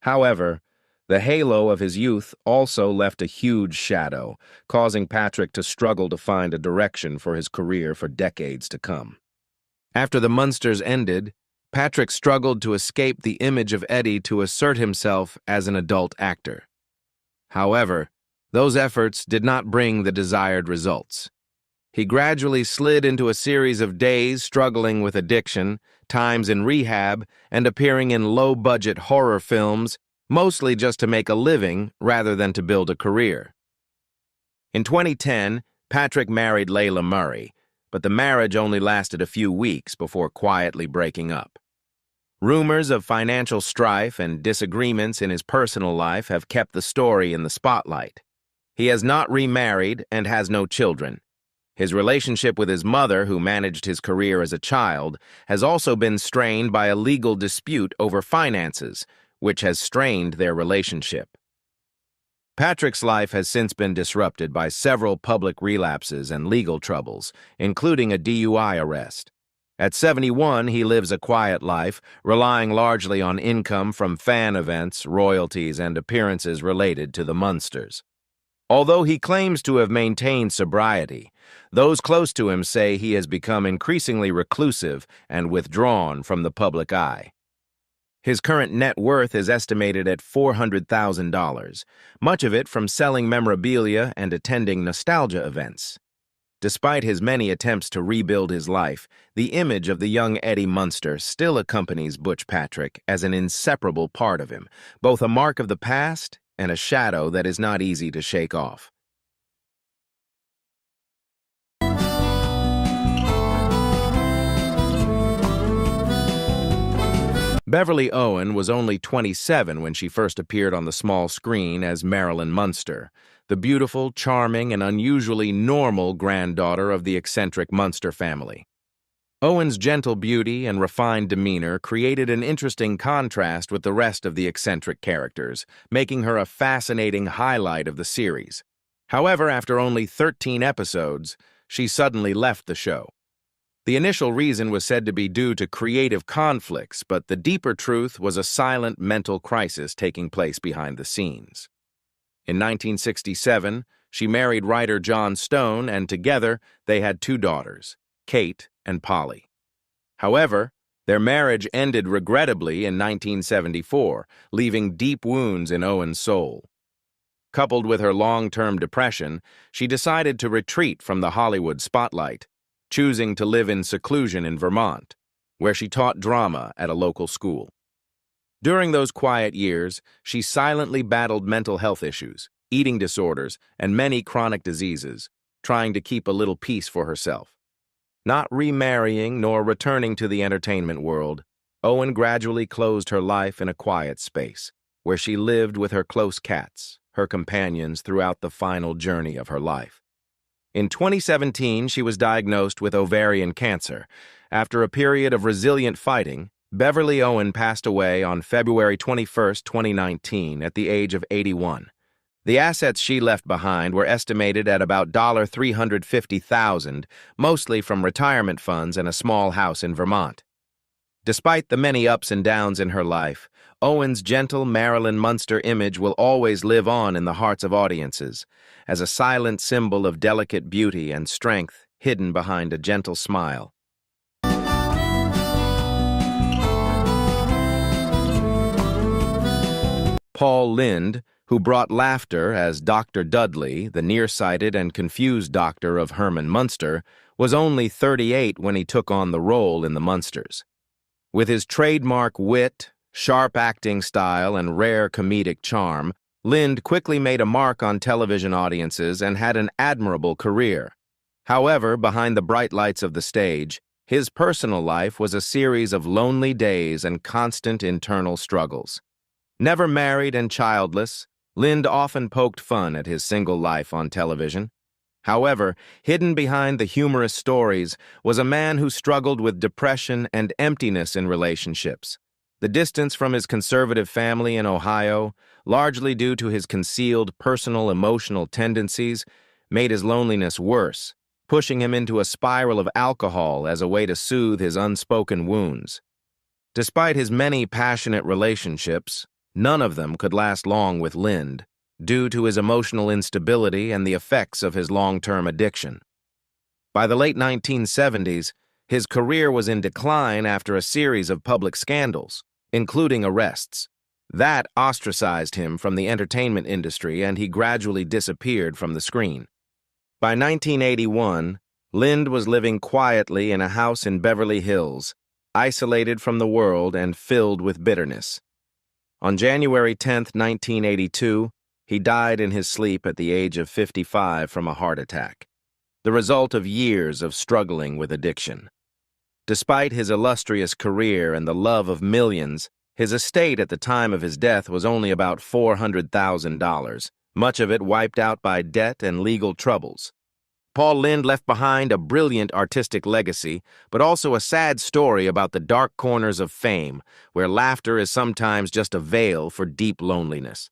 However, the halo of his youth also left a huge shadow, causing Patrick to struggle to find a direction for his career for decades to come. After the Munsters ended, Patrick struggled to escape the image of Eddie to assert himself as an adult actor. However, those efforts did not bring the desired results. He gradually slid into a series of days struggling with addiction, times in rehab, and appearing in low-budget horror films, mostly just to make a living rather than to build a career. In 2010, Patrick married Layla Murray, but the marriage only lasted a few weeks before quietly breaking up. Rumors of financial strife and disagreements in his personal life have kept the story in the spotlight. He has not remarried and has no children. His relationship with his mother, who managed his career as a child, has also been strained by a legal dispute over finances, which has strained their relationship. Patrick's life has since been disrupted by several public relapses and legal troubles, including a DUI arrest. At 71, he lives a quiet life, relying largely on income from fan events, royalties, and appearances related to the Munsters. Although he claims to have maintained sobriety, those close to him say he has become increasingly reclusive and withdrawn from the public eye. His current net worth is estimated at $400,000, much of it from selling memorabilia and attending nostalgia events. Despite his many attempts to rebuild his life, the image of the young Eddie Munster still accompanies Butch Patrick as an inseparable part of him, both a mark of the past and a shadow that is not easy to shake off. Beverly Owen was only 27 when she first appeared on the small screen as Marilyn Munster, the beautiful, charming, and unusually normal granddaughter of the eccentric Munster family. Owen's gentle beauty and refined demeanor created an interesting contrast with the rest of the eccentric characters, making her a fascinating highlight of the series. However, after only 13 episodes, she suddenly left the show. The initial reason was said to be due to creative conflicts, but the deeper truth was a silent mental crisis taking place behind the scenes. In 1967, she married writer John Stone, and together they had two daughters, Cait and Polly. However, their marriage ended regrettably in 1974, leaving deep wounds in Owen's soul. Coupled with her long-term depression, she decided to retreat from the Hollywood spotlight, choosing to live in seclusion in Vermont, where she taught drama at a local school. During those quiet years, she silently battled mental health issues, eating disorders, and many chronic diseases, trying to keep a little peace for herself. Not remarrying nor returning to the entertainment world, Owen gradually closed her life in a quiet space, where she lived with her close cats, her companions throughout the final journey of her life. In 2017, she was diagnosed with ovarian cancer. After a period of resilient fighting, Beverly Owen passed away on February 21, 2019, at the age of 81. The assets she left behind were estimated at about $350,000, mostly from retirement funds and a small house in Vermont. Despite the many ups and downs in her life, Owen's gentle Marilyn Munster image will always live on in the hearts of audiences, as a silent symbol of delicate beauty and strength hidden behind a gentle smile. Paul Lynde, who brought laughter as Dr. Dudley, the nearsighted and confused doctor of Herman Munster, was only 38 when he took on the role in The Munsters. With his trademark wit, sharp acting style, and rare comedic charm, Lynde quickly made a mark on television audiences and had an admirable career. However, behind the bright lights of the stage, his personal life was a series of lonely days and constant internal struggles. Never married and childless, Lynde often poked fun at his single life on television. However, hidden behind the humorous stories was a man who struggled with depression and emptiness in relationships. The distance from his conservative family in Ohio, largely due to his concealed personal emotional tendencies, made his loneliness worse, pushing him into a spiral of alcohol as a way to soothe his unspoken wounds. Despite his many passionate relationships, none of them could last long with Lynde, due to his emotional instability and the effects of his long-term addiction. By the late 1970s, his career was in decline after a series of public scandals, including arrests. That ostracized him from the entertainment industry, and he gradually disappeared from the screen. By 1981, Lynde was living quietly in a house in Beverly Hills, isolated from the world and filled with bitterness. On January 10, 1982, he died in his sleep at the age of 55 from a heart attack, the result of years of struggling with addiction. Despite his illustrious career and the love of millions, his estate at the time of his death was only about $400,000, much of it wiped out by debt and legal troubles. Paul Lynde left behind a brilliant artistic legacy, but also a sad story about the dark corners of fame, where laughter is sometimes just a veil for deep loneliness.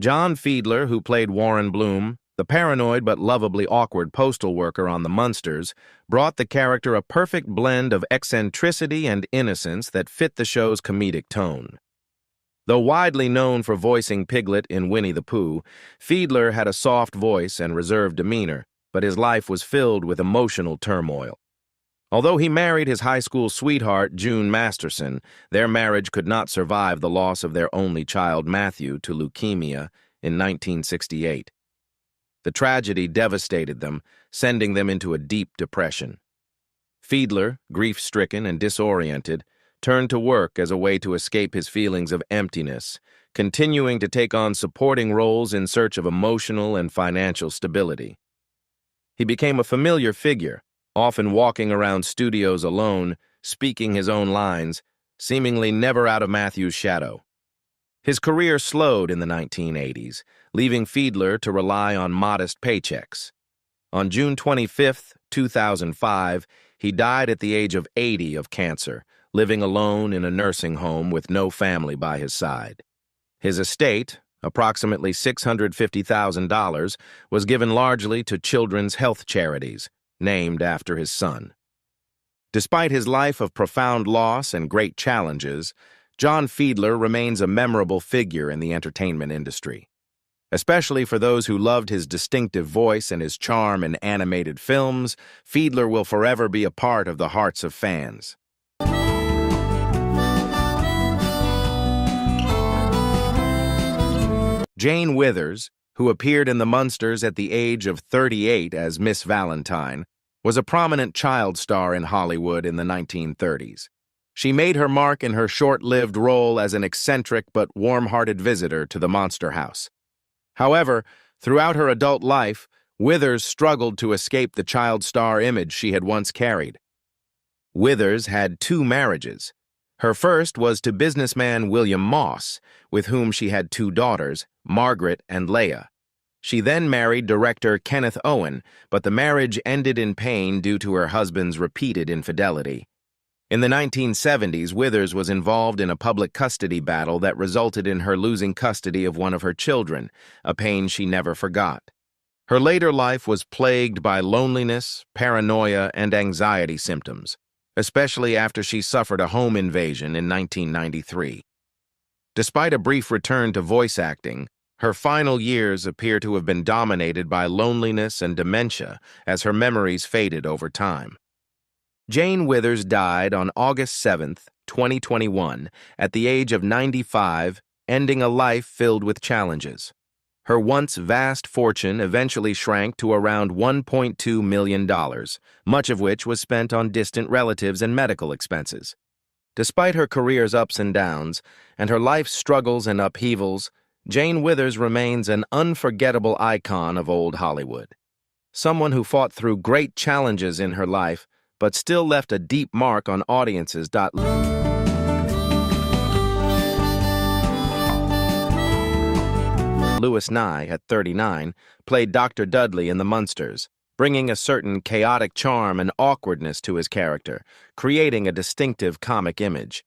John Feedler, who played Warren Bloom, the paranoid but lovably awkward postal worker on The Munsters, brought the character a perfect blend of eccentricity and innocence that fit the show's comedic tone. Though widely known for voicing Piglet in Winnie the Pooh, Feedler had a soft voice and reserved demeanor, but his life was filled with emotional turmoil. Although he married his high school sweetheart, June Masterson, their marriage could not survive the loss of their only child, Matthew, to leukemia in 1968. The tragedy devastated them, sending them into a deep depression. Feedler, grief-stricken and disoriented, turned to work as a way to escape his feelings of emptiness, continuing to take on supporting roles in search of emotional and financial stability. He became a familiar figure, often walking around studios alone, speaking his own lines, seemingly never out of Matthew's shadow. His career slowed in the 1980s, leaving Feedler to rely on modest paychecks. On June 25, 2005, he died at the age of 80 of cancer, living alone in a nursing home with no family by his side. His estate, approximately $650,000, was given largely to children's health charities, named after his son. Despite his life of profound loss and great challenges, John Feedler remains a memorable figure in the entertainment industry. Especially for those who loved his distinctive voice and his charm in animated films, Feedler will forever be a part of the hearts of fans. Jane Withers, who appeared in The Munsters at the age of 38 as Miss Valentine, was a prominent child star in Hollywood in the 1930s. She made her mark in her short-lived role as an eccentric but warm-hearted visitor to the Monster House. However, throughout her adult life, Withers struggled to escape the child star image she had once carried. Withers had 2 marriages. Her first was to businessman William Moss, with whom she had 2 daughters, Margaret and Leah. She then married director Kenneth Owen, but the marriage ended in pain due to her husband's repeated infidelity. In the 1970s, Withers was involved in a public custody battle that resulted in her losing custody of one of her children, a pain she never forgot. Her later life was plagued by loneliness, paranoia, and anxiety symptoms, especially after she suffered a home invasion in 1993. Despite a brief return to voice acting, her final years appear to have been dominated by loneliness and dementia as her memories faded over time. Jane Withers died on August 7, 2021, at the age of 95, ending a life filled with challenges. Her once vast fortune eventually shrank to around $1.2 million, much of which was spent on distant relatives and medical expenses. Despite her career's ups and downs, and her life's struggles and upheavals, Jane Withers remains an unforgettable icon of old Hollywood. Someone who fought through great challenges in her life, but still left a deep mark on audiences. Louis Nye, at 39, played Dr. Dudley in The Munsters, bringing a certain chaotic charm and awkwardness to his character, creating a distinctive comic image.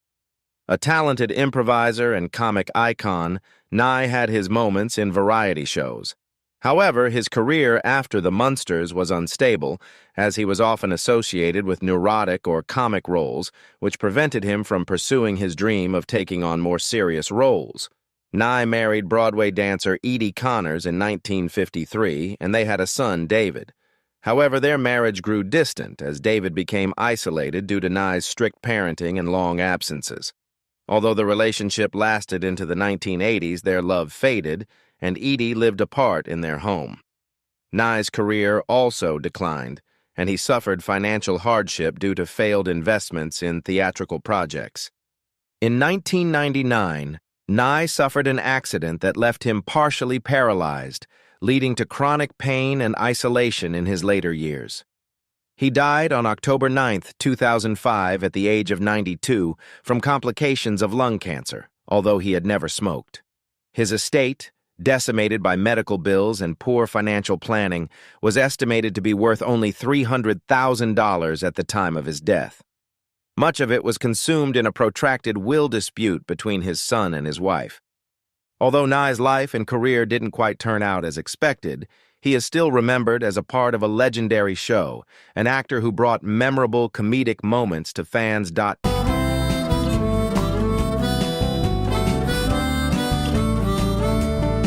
A talented improviser and comic icon, Nye had his moments in variety shows. However, his career after The Munsters was unstable, as he was often associated with neurotic or comic roles, which prevented him from pursuing his dream of taking on more serious roles. Nye married Broadway dancer Edie Connors in 1953, and they had a son, David. However, their marriage grew distant as David became isolated due to Nye's strict parenting and long absences. Although the relationship lasted into the 1980s, their love faded, and Edie lived apart in their home. Nye's career also declined, and he suffered financial hardship due to failed investments in theatrical projects. In 1999, Nye suffered an accident that left him partially paralyzed, leading to chronic pain and isolation in his later years. He died on October 9, 2005, at the age of 92 from complications of lung cancer, although he had never smoked. His estate, decimated by medical bills and poor financial planning, was estimated to be worth only $300,000 at the time of his death. Much of it was consumed in a protracted will dispute between his son and his wife. Although Nye's life and career didn't quite turn out as expected, he is still remembered as a part of a legendary show, an actor who brought memorable comedic moments to fans.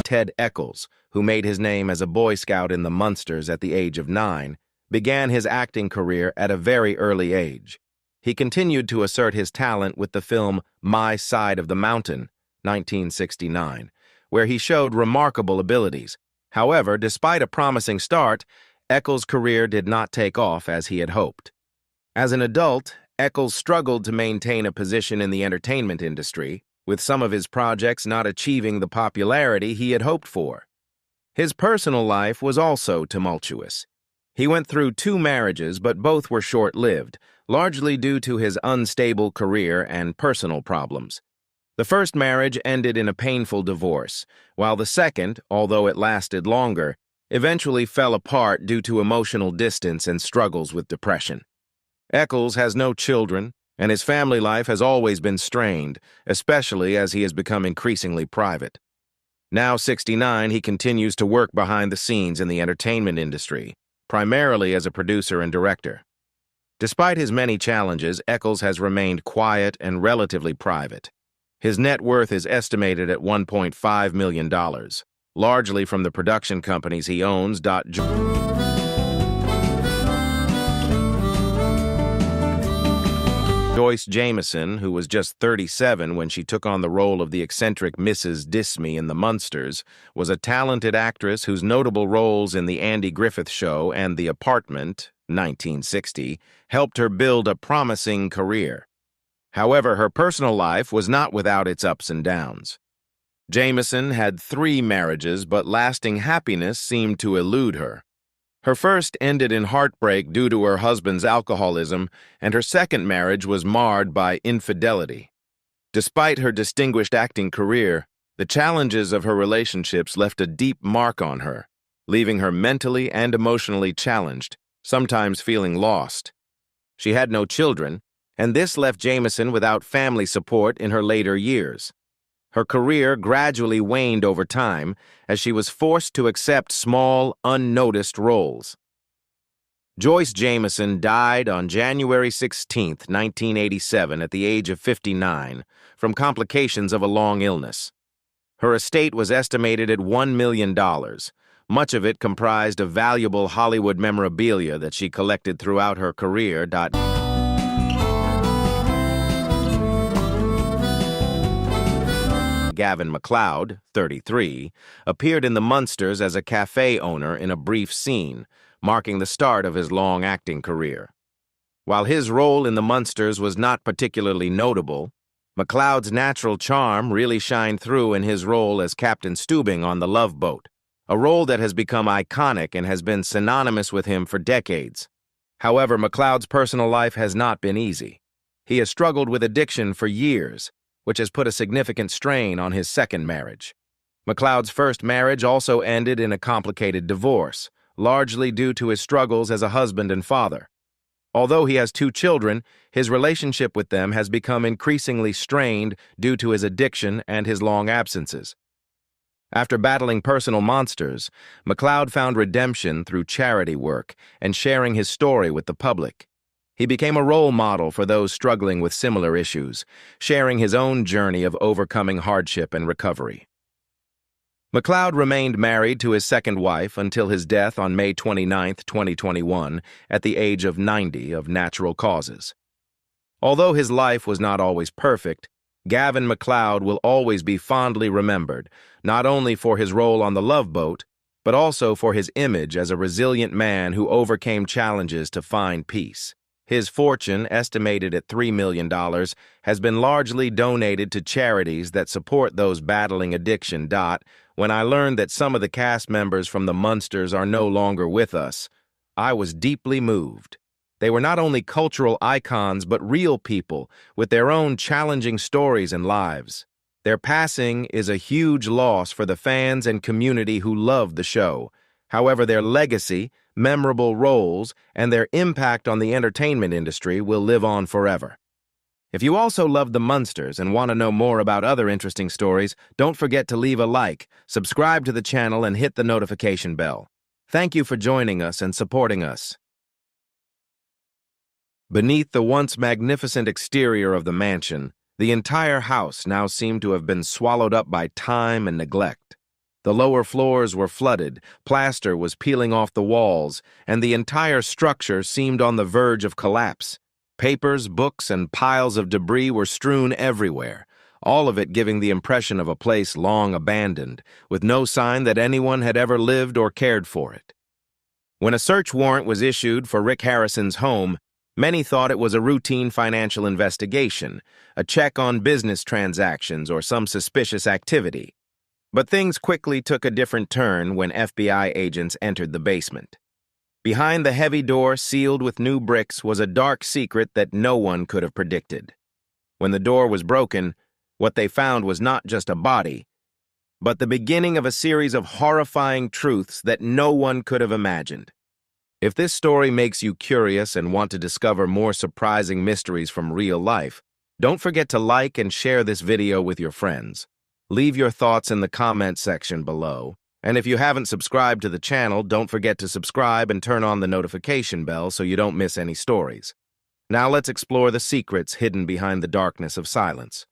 Ted Eckles, who made his name as a Boy Scout in The Munsters at the age of 9, began his acting career at a very early age. He continued to assert his talent with the film My Side of the Mountain, 1969, where he showed remarkable abilities. However, despite a promising start, Eckles' career did not take off as he had hoped. As an adult, Eckles struggled to maintain a position in the entertainment industry, with some of his projects not achieving the popularity he had hoped for. His personal life was also tumultuous. He went through 2 marriages, but both were short-lived, largely due to his unstable career and personal problems. The first marriage ended in a painful divorce, while the second, although it lasted longer, eventually fell apart due to emotional distance and struggles with depression. Eckles has no children, and his family life has always been strained, especially as he has become increasingly private. Now 69, he continues to work behind the scenes in the entertainment industry, primarily as a producer and director. Despite his many challenges, Eckles has remained quiet and relatively private. His net worth is estimated at $1.5 million, largely from the production companies he owns. Joyce Jameson, who was just 37 when she took on the role of the eccentric Mrs. Dismy in The Munsters, was a talented actress whose notable roles in The Andy Griffith Show and The Apartment, 1960, helped her build a promising career. However, her personal life was not without its ups and downs. Jameson had 3 marriages, but lasting happiness seemed to elude her. Her first ended in heartbreak due to her husband's alcoholism, and her second marriage was marred by infidelity. Despite her distinguished acting career, the challenges of her relationships left a deep mark on her, leaving her mentally and emotionally challenged, sometimes feeling lost. She had no children, and this left Jameson without family support in her later years. Her career gradually waned over time as she was forced to accept small, unnoticed roles. Joyce Jameson died on January 16, 1987, at the age of 59, from complications of a long illness. Her estate was estimated at $1 million, much of it comprised of valuable Hollywood memorabilia that she collected throughout her career. Gavin Mloud, 33, appeared in The Munsters as a cafe owner in a brief scene, marking the start of his long acting career. While his role in The Munsters was not particularly notable, Mloud's natural charm really shined through in his role as Captain Steubing on The Love Boat, a role that has become iconic and has been synonymous with him for decades. However, Mloud's personal life has not been easy. He has struggled with addiction for years, which has put a significant strain on his second marriage. Mloud's first marriage also ended in a complicated divorce, largely due to his struggles as a husband and father. Although he has 2 children, his relationship with them has become increasingly strained due to his addiction and his long absences. After battling personal monsters, Mloud found redemption through charity work and sharing his story with the public. He became a role model for those struggling with similar issues, sharing his own journey of overcoming hardship and recovery. Mloud remained married to his second wife until his death on May 29, 2021, at the age of 90 of natural causes. Although his life was not always perfect, Gavin Mloud will always be fondly remembered, not only for his role on The Love Boat, but also for his image as a resilient man who overcame challenges to find peace. His fortune, estimated at $3 million, has been largely donated to charities that support those battling addiction. When I learned that some of the cast members from The Munsters are no longer with us, I was deeply moved. They were not only cultural icons, but real people with their own challenging stories and lives. Their passing is a huge loss for the fans and community who loved the show. However, their legacy, memorable roles, and their impact on the entertainment industry will live on forever. If you also love The Munsters and want to know more about other interesting stories, don't forget to leave a like, subscribe to the channel, and hit the notification bell. Thank you for joining us and supporting us. Beneath the once magnificent exterior of the mansion, the entire house now seemed to have been swallowed up by time and neglect. The lower floors were flooded, plaster was peeling off the walls, and the entire structure seemed on the verge of collapse. Papers, books, and piles of debris were strewn everywhere, all of it giving the impression of a place long abandoned, with no sign that anyone had ever lived or cared for it. When a search warrant was issued for Rick Harrison's home, many thought it was a routine financial investigation, a check on business transactions, or some suspicious activity. But things quickly took a different turn when FBI agents entered the basement. Behind the heavy door sealed with new bricks was a dark secret that no one could have predicted. When the door was broken, what they found was not just a body, but the beginning of a series of horrifying truths that no one could have imagined. If this story makes you curious and want to discover more surprising mysteries from real life, don't forget to like and share this video with your friends. Leave your thoughts in the comment section below. And if you haven't subscribed to the channel, don't forget to subscribe and turn on the notification bell so you don't miss any stories. Now let's explore the secrets hidden behind the darkness of silence.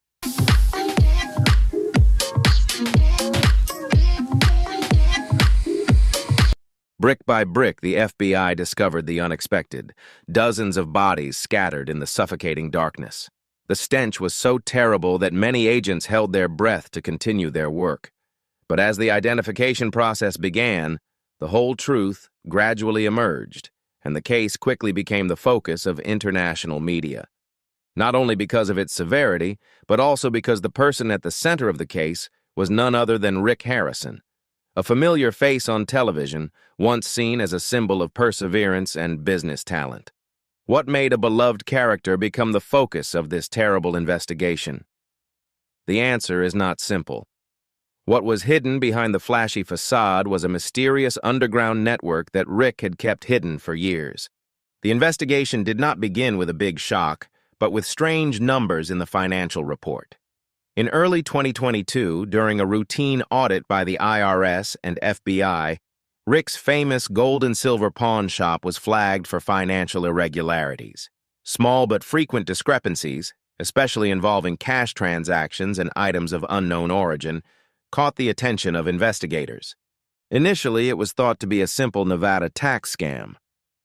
Brick by brick, the FBI discovered the unexpected. Dozens of bodies scattered in the suffocating darkness. The stench was so terrible that many agents held their breath to continue their work. But as the identification process began, the whole truth gradually emerged, and the case quickly became the focus of international media. Not only because of its severity, but also because the person at the center of the case was none other than Rick Harrison, a familiar face on television, once seen as a symbol of perseverance and business talent. What made a beloved character become the focus of this terrible investigation? The answer is not simple. What was hidden behind the flashy facade was a mysterious underground network that Rick had kept hidden for years. The investigation did not begin with a big shock, but with strange numbers in the financial report. In early 2022, during a routine audit by the IRS and FBI, Rick's famous gold and silver pawn shop was flagged for financial irregularities. Small but frequent discrepancies, especially involving cash transactions and items of unknown origin, caught the attention of investigators. Initially, it was thought to be a simple Nevada tax scam.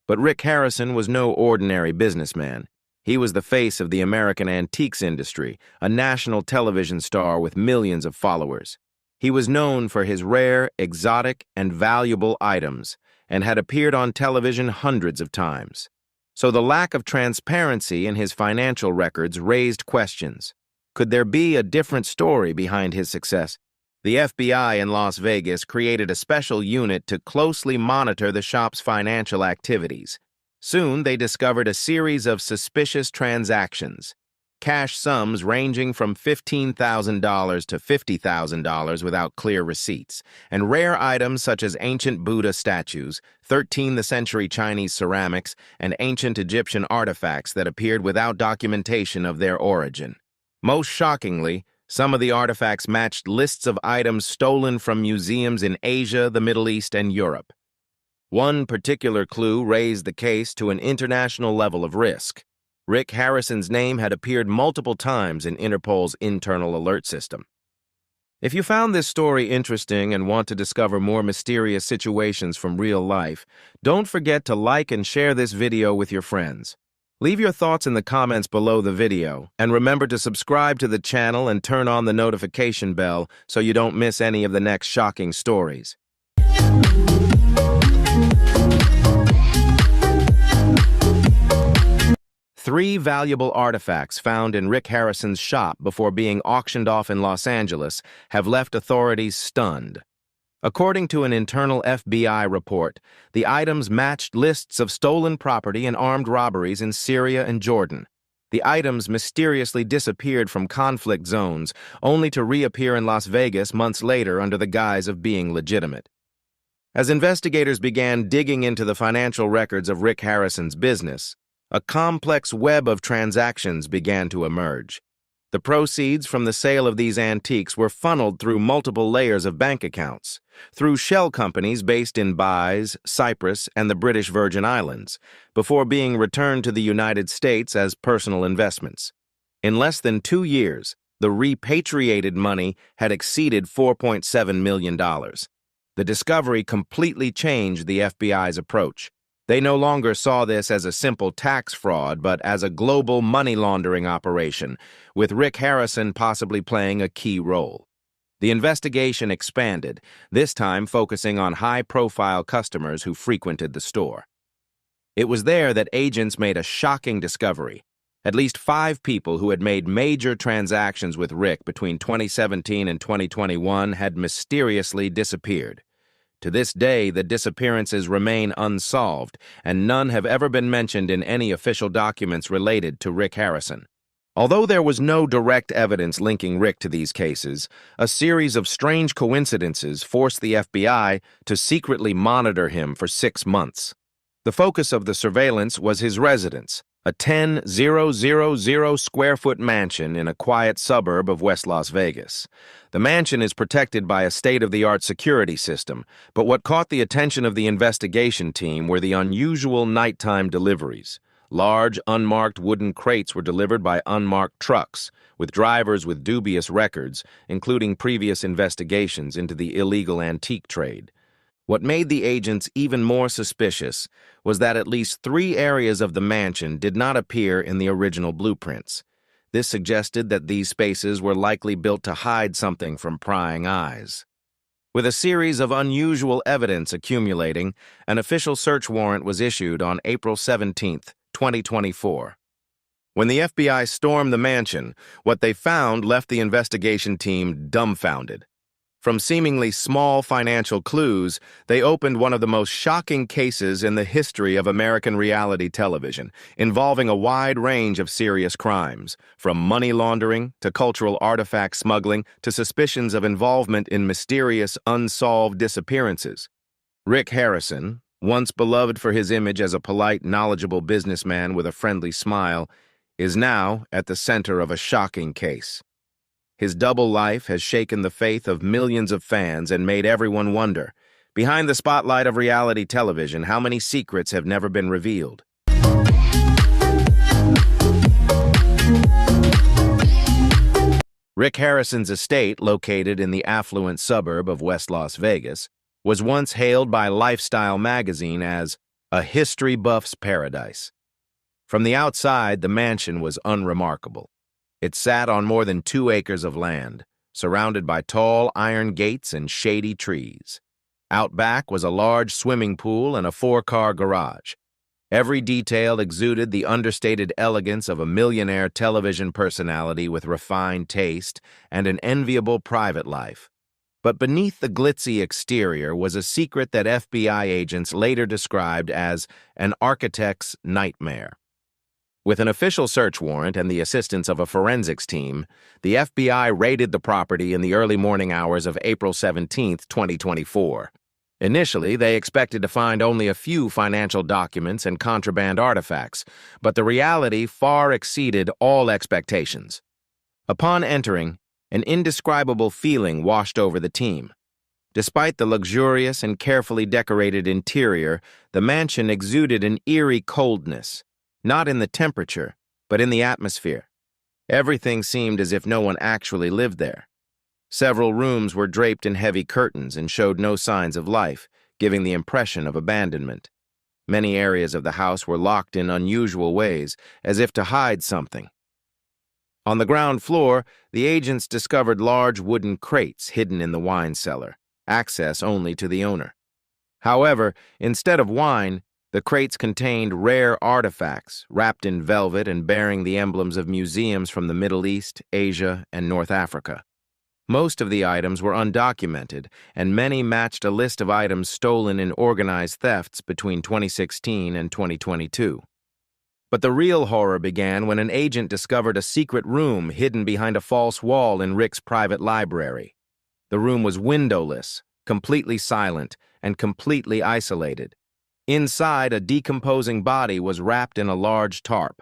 But Rick Harrison was no ordinary businessman. He was the face of the American antiques industry, a national television star with millions of followers. He was known for his rare, exotic, and valuable items, and had appeared on television hundreds of times. So the lack of transparency in his financial records raised questions. Could there be a different story behind his success? The FBI in Las Vegas created a special unit to closely monitor the shop's financial activities. Soon, they discovered a series of suspicious transactions, cash sums ranging from $15,000 to $50,000 without clear receipts, and rare items such as ancient Buddha statues, 13th century Chinese ceramics, and ancient Egyptian artifacts that appeared without documentation of their origin. Most shockingly, some of the artifacts matched lists of items stolen from museums in Asia, the Middle East, and Europe. One particular clue raised the case to an international level of risk. Rick Harrison's name had appeared multiple times in Interpol's internal alert system. If you found this story interesting and want to discover more mysterious situations from real life, don't forget to like and share this video with your friends. Leave your thoughts in the comments below the video, and remember to subscribe to the channel and turn on the notification bell so you don't miss any of the next shocking stories. Three valuable artifacts found in Rick Harrison's shop before being auctioned off in Los Angeles have left authorities stunned. According to an internal FBI report, the items matched lists of stolen property and armed robberies in Syria and Jordan. The items mysteriously disappeared from conflict zones, only to reappear in Las Vegas months later under the guise of being legitimate. As investigators began digging into the financial records of Rick Harrison's business, a complex web of transactions began to emerge. The proceeds from the sale of these antiques were funneled through multiple layers of bank accounts, through shell companies based in Belize, Cyprus, and the British Virgin Islands, before being returned to the United States as personal investments. In less than 2 years, the repatriated money had exceeded $4.7 million. The discovery completely changed the FBI's approach. They no longer saw this as a simple tax fraud, but as a global money laundering operation, with Rick Harrison possibly playing a key role. The investigation expanded, this time focusing on high-profile customers who frequented the store. It was there that agents made a shocking discovery. At least 5 people who had made major transactions with Rick between 2017 and 2021 had mysteriously disappeared. To this day, the disappearances remain unsolved, and none have ever been mentioned in any official documents related to Rick Harrison. Although there was no direct evidence linking Rick to these cases, a series of strange coincidences forced the FBI to secretly monitor him for 6 months. The focus of the surveillance was his residence, a 10,000 square foot mansion in a quiet suburb of West Las Vegas. The mansion is protected by a state-of-the-art security system, but what caught the attention of the investigation team were the unusual nighttime deliveries. Large, unmarked wooden crates were delivered by unmarked trucks, with drivers with dubious records, including previous investigations into the illegal antique trade. What made the agents even more suspicious was that at least 3 areas of the mansion did not appear in the original blueprints. This suggested that these spaces were likely built to hide something from prying eyes. With a series of unusual evidence accumulating, an official search warrant was issued on April 17, 2024. When the FBI stormed the mansion, what they found left the investigation team dumbfounded. From seemingly small financial clues, they opened one of the most shocking cases in the history of American reality television, involving a wide range of serious crimes, from money laundering to cultural artifact smuggling to suspicions of involvement in mysterious, unsolved disappearances. Rick Harrison, once beloved for his image as a polite, knowledgeable businessman with a friendly smile, is now at the center of a shocking case. His double life has shaken the faith of millions of fans and made everyone wonder, behind the spotlight of reality television, how many secrets have never been revealed. Rick Harrison's estate, located in the affluent suburb of West Las Vegas, was once hailed by Lifestyle magazine as a history buff's paradise. From the outside, the mansion was unremarkable. It sat on more than 2 acres of land, surrounded by tall iron gates and shady trees. Out back was a large swimming pool and a 4-car garage. Every detail exuded the understated elegance of a millionaire television personality with refined taste and an enviable private life. But beneath the glitzy exterior was a secret that FBI agents later described as an architect's nightmare. With an official search warrant and the assistance of a forensics team, the FBI raided the property in the early morning hours of April 17, 2024. Initially, they expected to find only a few financial documents and contraband artifacts, but the reality far exceeded all expectations. Upon entering, an indescribable feeling washed over the team. Despite the luxurious and carefully decorated interior, the mansion exuded an eerie coldness, not in the temperature, but in the atmosphere. Everything seemed as if no one actually lived there. Several rooms were draped in heavy curtains and showed no signs of life, giving the impression of abandonment. Many areas of the house were locked in unusual ways, as if to hide something. On the ground floor, the agents discovered large wooden crates hidden in the wine cellar, access only to the owner. However, instead of wine, the crates contained rare artifacts wrapped in velvet and bearing the emblems of museums from the Middle East, Asia, and North Africa. Most of the items were undocumented, and many matched a list of items stolen in organized thefts between 2016 and 2022. But the real horror began when an agent discovered a secret room hidden behind a false wall in Rick's private library. The room was windowless, completely silent, and completely isolated. Inside, a decomposing body was wrapped in a large tarp.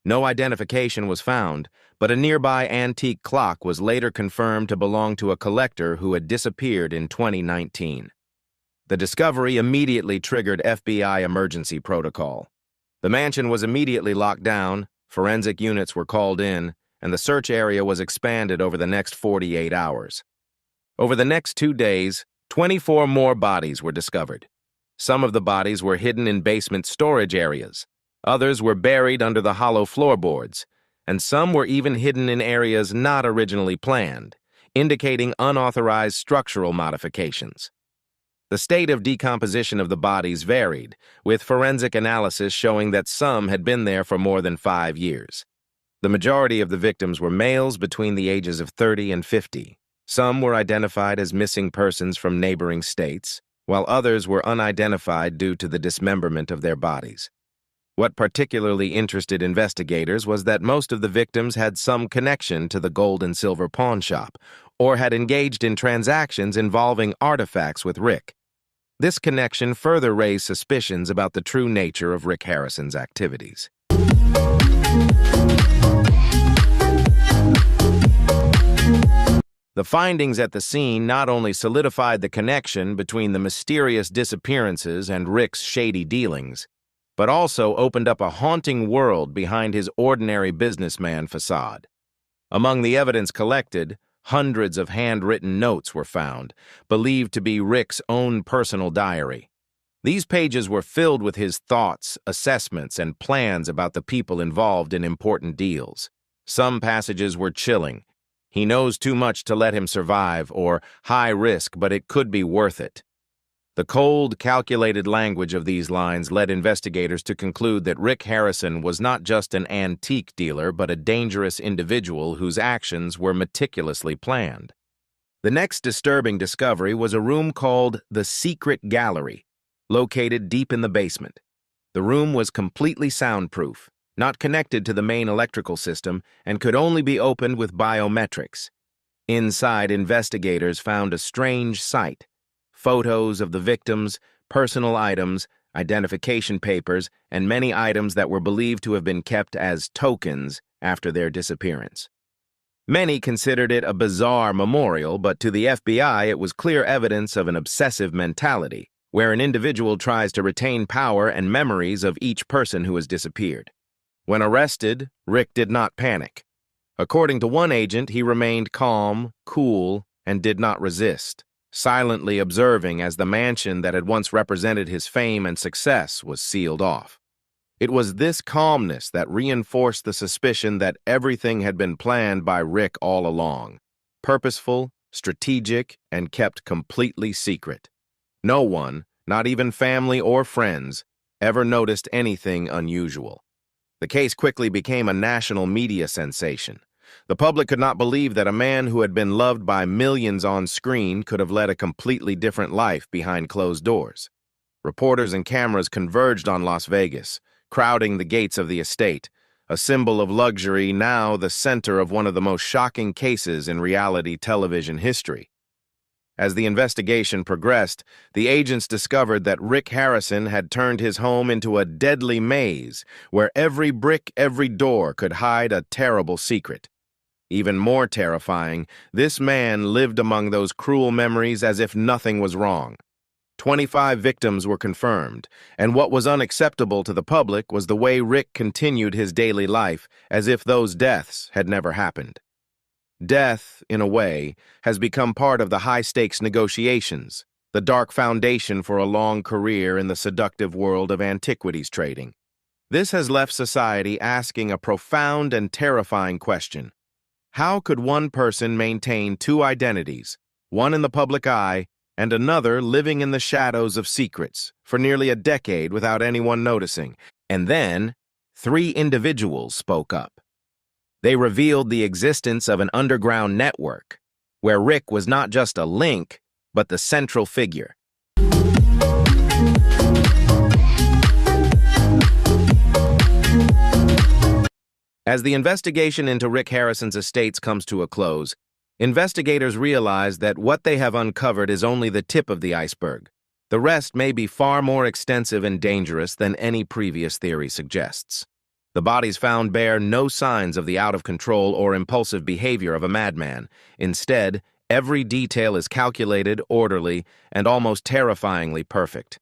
No identification was found, but a nearby antique clock was later confirmed to belong to a collector who had disappeared in 2019. The discovery immediately triggered FBI emergency protocol. The mansion was immediately locked down, forensic units were called in, and the search area was expanded over the next 48 hours. Over the next 2 days, 24 more bodies were discovered. Some of the bodies were hidden in basement storage areas. Others were buried under the hollow floorboards, and some were even hidden in areas not originally planned, indicating unauthorized structural modifications. The state of decomposition of the bodies varied, with forensic analysis showing that some had been there for more than 5 years. The majority of the victims were males between the ages of 30 and 50. Some were identified as missing persons from neighboring states, while others were unidentified due to the dismemberment of their bodies. What particularly interested investigators was that most of the victims had some connection to the gold and silver pawn shop, or had engaged in transactions involving artifacts with Rick. This connection further raised suspicions about the true nature of Rick Harrison's activities. The findings at the scene not only solidified the connection between the mysterious disappearances and Rick's shady dealings, but also opened up a haunting world behind his ordinary businessman facade. Among the evidence collected, hundreds of handwritten notes were found, believed to be Rick's own personal diary. These pages were filled with his thoughts, assessments, and plans about the people involved in important deals. Some passages were chilling. "He knows too much to let him survive," or "high risk, but it could be worth it." The cold, calculated language of these lines led investigators to conclude that Rick Harrison was not just an antique dealer, but a dangerous individual whose actions were meticulously planned. The next disturbing discovery was a room called the Secret Gallery, located deep in the basement. The room was completely soundproof, not connected to the main electrical system, and could only be opened with biometrics. Inside, investigators found a strange sight: photos of the victims, personal items, identification papers, and many items that were believed to have been kept as tokens after their disappearance. Many considered it a bizarre memorial, but to the FBI it was clear evidence of an obsessive mentality, where an individual tries to retain power and memories of each person who has disappeared. When arrested, Rick did not panic. According to one agent, he remained calm, cool, and did not resist, silently observing as the mansion that had once represented his fame and success was sealed off. It was this calmness that reinforced the suspicion that everything had been planned by Rick all along, purposeful, strategic, and kept completely secret. No one, not even family or friends, ever noticed anything unusual. The case quickly became a national media sensation. The public could not believe that a man who had been loved by millions on screen could have led a completely different life behind closed doors. Reporters and cameras converged on Las Vegas, crowding the gates of the estate, a symbol of luxury, now the center of one of the most shocking cases in reality television history. As the investigation progressed, the agents discovered that Rick Harrison had turned his home into a deadly maze where every brick, every door could hide a terrible secret. Even more terrifying, this man lived among those cruel memories as if nothing was wrong. 25 victims were confirmed, and what was unacceptable to the public was the way Rick continued his daily life as if those deaths had never happened. Death, in a way, has become part of the high-stakes negotiations, the dark foundation for a long career in the seductive world of antiquities trading. This has left society asking a profound and terrifying question. How could one person maintain two identities, one in the public eye and another living in the shadows of secrets, for nearly a decade without anyone noticing? And then, 3 individuals spoke up. They revealed the existence of an underground network, where Rick was not just a link, but the central figure. As the investigation into Rick Harrison's estates comes to a close, investigators realize that what they have uncovered is only the tip of the iceberg. The rest may be far more extensive and dangerous than any previous theory suggests. The bodies found bear no signs of the out-of-control or impulsive behavior of a madman. Instead, every detail is calculated, orderly, and almost terrifyingly perfect.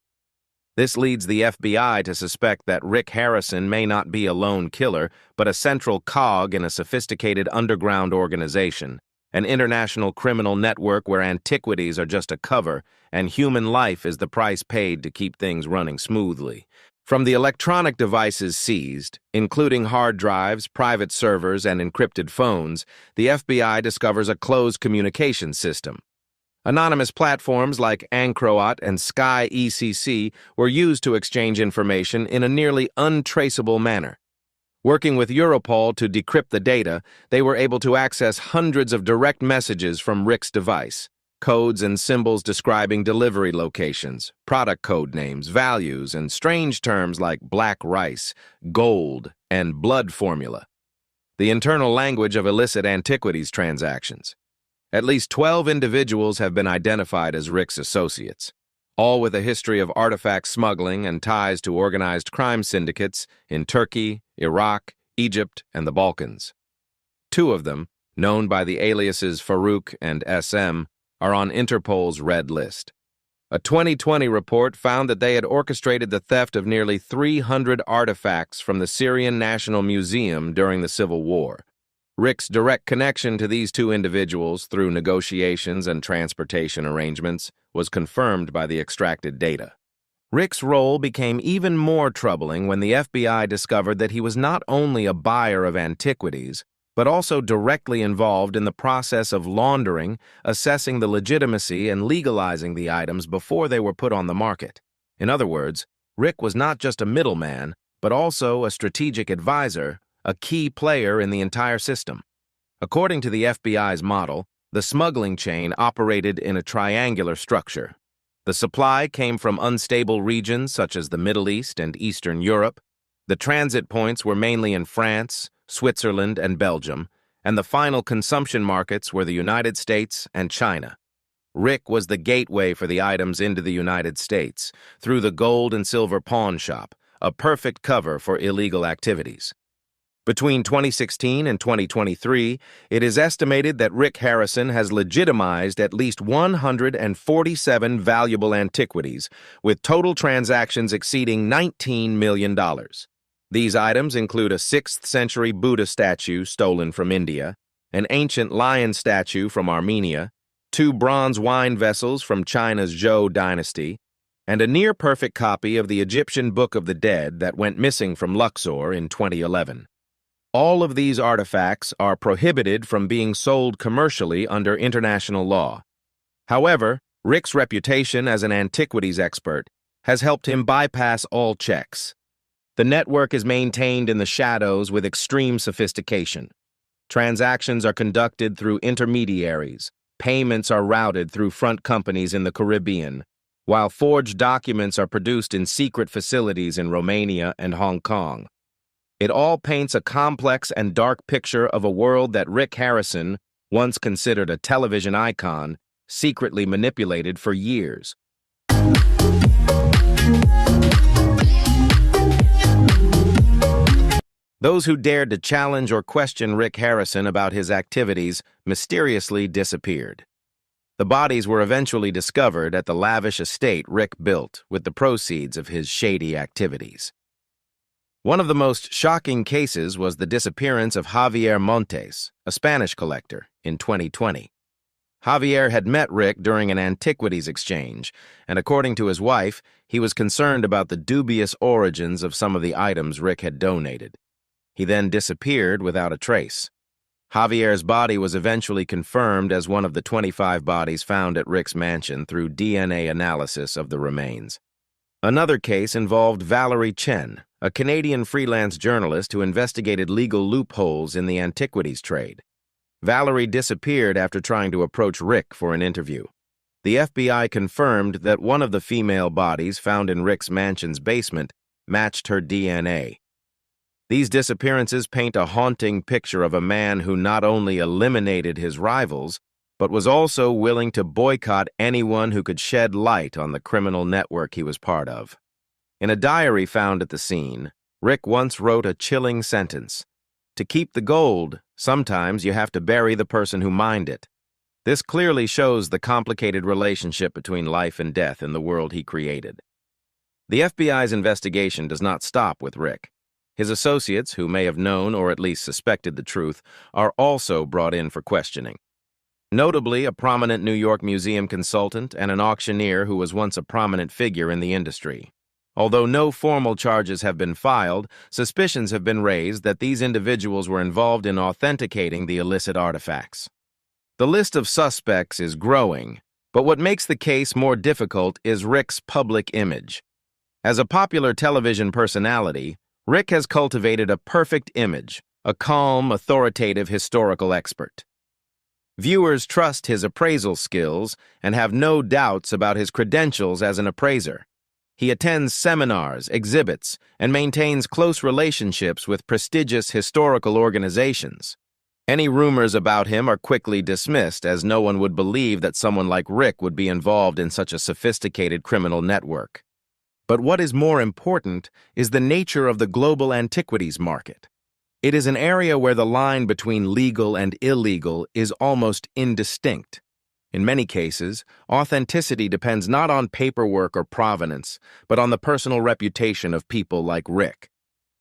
This leads the FBI to suspect that Rick Harrison may not be a lone killer, but a central cog in a sophisticated underground organization, an international criminal network where antiquities are just a cover and human life is the price paid to keep things running smoothly. From the electronic devices seized, including hard drives, private servers, and encrypted phones, the FBI discovers a closed communication system. Anonymous platforms like Ancroat and Sky ECC were used to exchange information in a nearly untraceable manner. Working with Europol to decrypt the data, they were able to access hundreds of direct messages from Rick's device, codes and symbols describing delivery locations, product code names, values, and strange terms like black rice, gold, and blood formula. The internal language of illicit antiquities transactions. At least 12 individuals have been identified as Rick's associates, all with a history of artifact smuggling and ties to organized crime syndicates in Turkey, Iraq, Egypt, and the Balkans. 2 of them, known by the aliases Farouk and SM, are on Interpol's red list. A 2020 report found that they had orchestrated the theft of nearly 300 artifacts from the Syrian National Museum during the Civil War. Rick's direct connection to these 2 individuals through negotiations and transportation arrangements was confirmed by the extracted data. Rick's role became even more troubling when the FBI discovered that he was not only a buyer of antiquities, but also directly involved in the process of laundering, assessing the legitimacy, and legalizing the items before they were put on the market. In other words, Rick was not just a middleman, but also a strategic advisor, a key player in the entire system. According to the FBI's model, the smuggling chain operated in a triangular structure. The supply came from unstable regions such as the Middle East and Eastern Europe. The transit points were mainly in France, Switzerland, and Belgium, and the final consumption markets were the United States and China. Rick was the gateway for the items into the United States through the gold and silver pawn shop, a perfect cover for illegal activities. Between 2016 and 2023, it is estimated that Rick Harrison has legitimized at least 147 valuable antiquities, with total transactions exceeding $19 million. These items include a 6th-century Buddha statue stolen from India, an ancient lion statue from Armenia, 2 bronze wine vessels from China's Zhou dynasty, and a near-perfect copy of the Egyptian Book of the Dead that went missing from Luxor in 2011. All of these artifacts are prohibited from being sold commercially under international law. However, Rick's reputation as an antiquities expert has helped him bypass all checks. The network is maintained in the shadows with extreme sophistication. Transactions are conducted through intermediaries. Payments are routed through front companies in the Caribbean, while forged documents are produced in secret facilities in Romania and Hong Kong. It all paints a complex and dark picture of a world that Rick Harrison, once considered a television icon, secretly manipulated for years. Those who dared to challenge or question Rick Harrison about his activities mysteriously disappeared. The bodies were eventually discovered at the lavish estate Rick built with the proceeds of his shady activities. One of the most shocking cases was the disappearance of Javier Montes, a Spanish collector, in 2020. Javier had met Rick during an antiquities exchange, and according to his wife, he was concerned about the dubious origins of some of the items Rick had donated. He then disappeared without a trace. Javier's body was eventually confirmed as one of the 25 bodies found at Rick's mansion through DNA analysis of the remains. Another case involved Valerie Chen, a Canadian freelance journalist who investigated legal loopholes in the antiquities trade. Valerie disappeared after trying to approach Rick for an interview. The FBI confirmed that one of the female bodies found in Rick's mansion's basement matched her DNA. These disappearances paint a haunting picture of a man who not only eliminated his rivals, but was also willing to boycott anyone who could shed light on the criminal network he was part of. In a diary found at the scene, Rick once wrote a chilling sentence: "To keep the gold, sometimes you have to bury the person who mined it." This clearly shows the complicated relationship between life and death in the world he created. The FBI's investigation does not stop with Rick. His associates, who may have known or at least suspected the truth, are also brought in for questioning. Notably, a prominent New York museum consultant and an auctioneer who was once a prominent figure in the industry. Although no formal charges have been filed, suspicions have been raised that these individuals were involved in authenticating the illicit artifacts. The list of suspects is growing, but what makes the case more difficult is Rick's public image. As a popular television personality, Rick has cultivated a perfect image, a calm, authoritative historical expert. Viewers trust his appraisal skills and have no doubts about his credentials as an appraiser. He attends seminars, exhibits, and maintains close relationships with prestigious historical organizations. Any rumors about him are quickly dismissed, as no one would believe that someone like Rick would be involved in such a sophisticated criminal network. But what is more important is the nature of the global antiquities market. It is an area where the line between legal and illegal is almost indistinct. In many cases, authenticity depends not on paperwork or provenance, but on the personal reputation of people like Rick.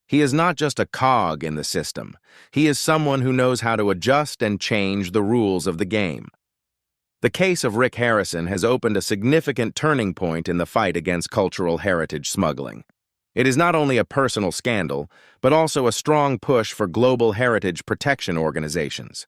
He is not just a cog in the system. He is someone who knows how to adjust and change the rules of the game. The case of Rick Harrison has opened a significant turning point in the fight against cultural heritage smuggling. It is not only a personal scandal, but also a strong push for global heritage protection organizations.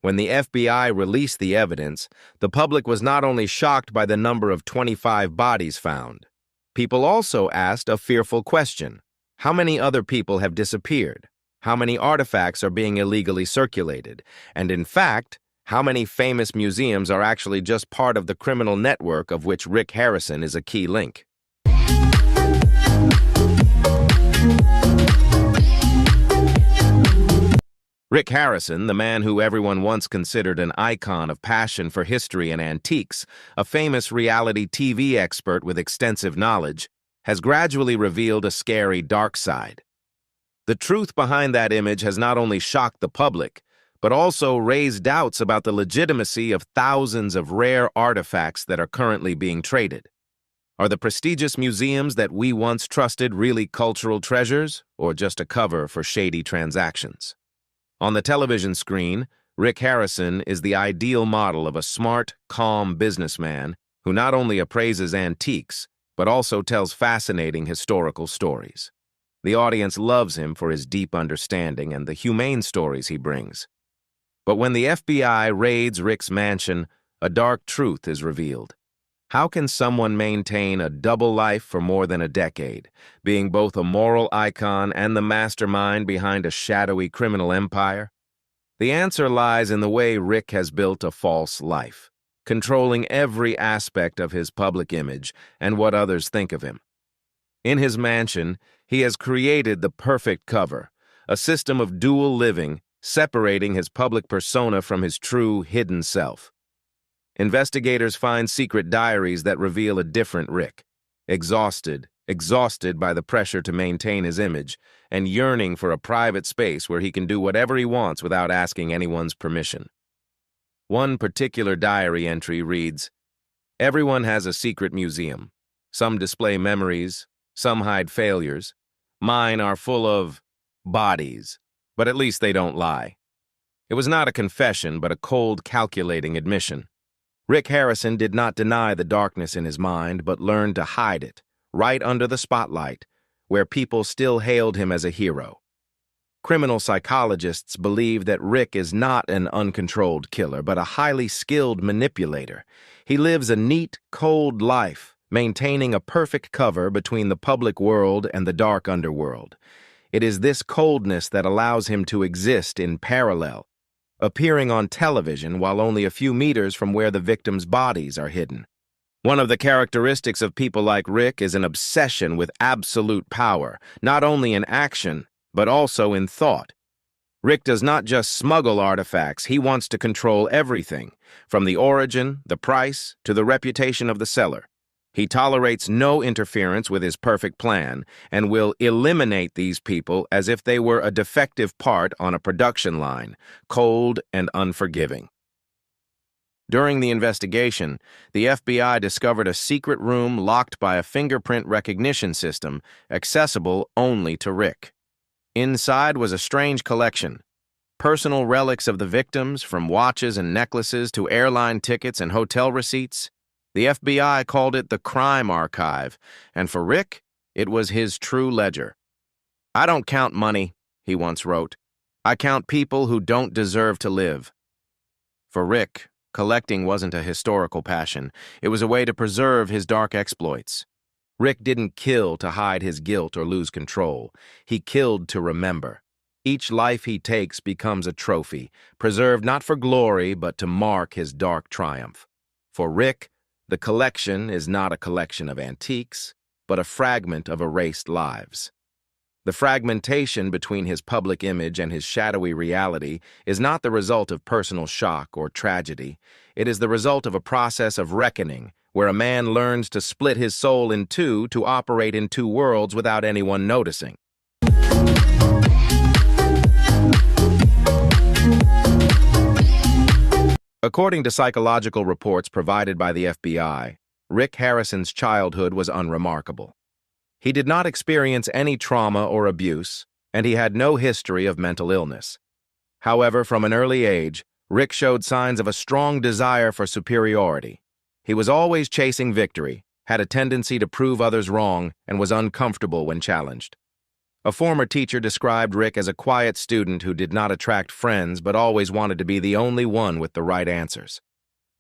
When the FBI released the evidence, the public was not only shocked by the number of 25 bodies found. People also asked a fearful question. How many other people have disappeared? How many artifacts are being illegally circulated? And in fact, how many famous museums are actually just part of the criminal network of which Rick Harrison is a key link? Rick Harrison, the man who everyone once considered an icon of passion for history and antiques, a famous reality TV expert with extensive knowledge, has gradually revealed a scary dark side. The truth behind that image has not only shocked the public, but also raised doubts about the legitimacy of thousands of rare artifacts that are currently being traded. Are the prestigious museums that we once trusted really cultural treasures, or just a cover for shady transactions? On the television screen, Rick Harrison is the ideal model of a smart, calm businessman who not only appraises antiques, but also tells fascinating historical stories. The audience loves him for his deep understanding and the humane stories he brings. But when the FBI raids Rick's mansion, a dark truth is revealed. How can someone maintain a double life for more than a decade, being both a moral icon and the mastermind behind a shadowy criminal empire? The answer lies in the way Rick has built a false life, controlling every aspect of his public image and what others think of him. In his mansion, he has created the perfect cover, a system of dual living, separating his public persona from his true, hidden self. Investigators find secret diaries that reveal a different Rick, exhausted by the pressure to maintain his image, and yearning for a private space where he can do whatever he wants without asking anyone's permission. One particular diary entry reads, "Everyone has a secret museum. Some display memories, some hide failures. Mine are full of bodies, but at least they don't lie." It was not a confession, but a cold, calculating admission. Rick Harrison did not deny the darkness in his mind, but learned to hide it, right under the spotlight, where people still hailed him as a hero. Criminal psychologists believe that Rick is not an uncontrolled killer, but a highly skilled manipulator. He lives a neat, cold life, maintaining a perfect cover between the public world and the dark underworld. It is this coldness that allows him to exist in parallel, appearing on television while only a few meters from where the victims' bodies are hidden. One of the characteristics of people like Rick is an obsession with absolute power, not only in action, but also in thought. Rick does not just smuggle artifacts, he wants to control everything, from the origin, the price, to the reputation of the seller. He tolerates no interference with his perfect plan and will eliminate these people as if they were a defective part on a production line, cold and unforgiving. During the investigation, the FBI discovered a secret room locked by a fingerprint recognition system accessible only to Rick. Inside was a strange collection. Personal relics of the victims, from watches and necklaces to airline tickets and hotel receipts. The FBI called it the crime archive, and for Rick, it was his true ledger. "I don't count money," he once wrote. "I count people who don't deserve to live." For Rick, collecting wasn't a historical passion. It was a way to preserve his dark exploits. Rick didn't kill to hide his guilt or lose control. He killed to remember. Each life he takes becomes a trophy, preserved not for glory, but to mark his dark triumph. For Rick, the collection is not a collection of antiques, but a fragment of erased lives. The fragmentation between his public image and his shadowy reality is not the result of personal shock or tragedy. It is the result of a process of reckoning, where a man learns to split his soul in two to operate in two worlds without anyone noticing. According to psychological reports provided by the FBI, Rick Harrison's childhood was unremarkable. He did not experience any trauma or abuse, and he had no history of mental illness. However, from an early age, Rick showed signs of a strong desire for superiority. He was always chasing victory, had a tendency to prove others wrong, and was uncomfortable when challenged. A former teacher described Rick as a quiet student who did not attract friends but always wanted to be the only one with the right answers.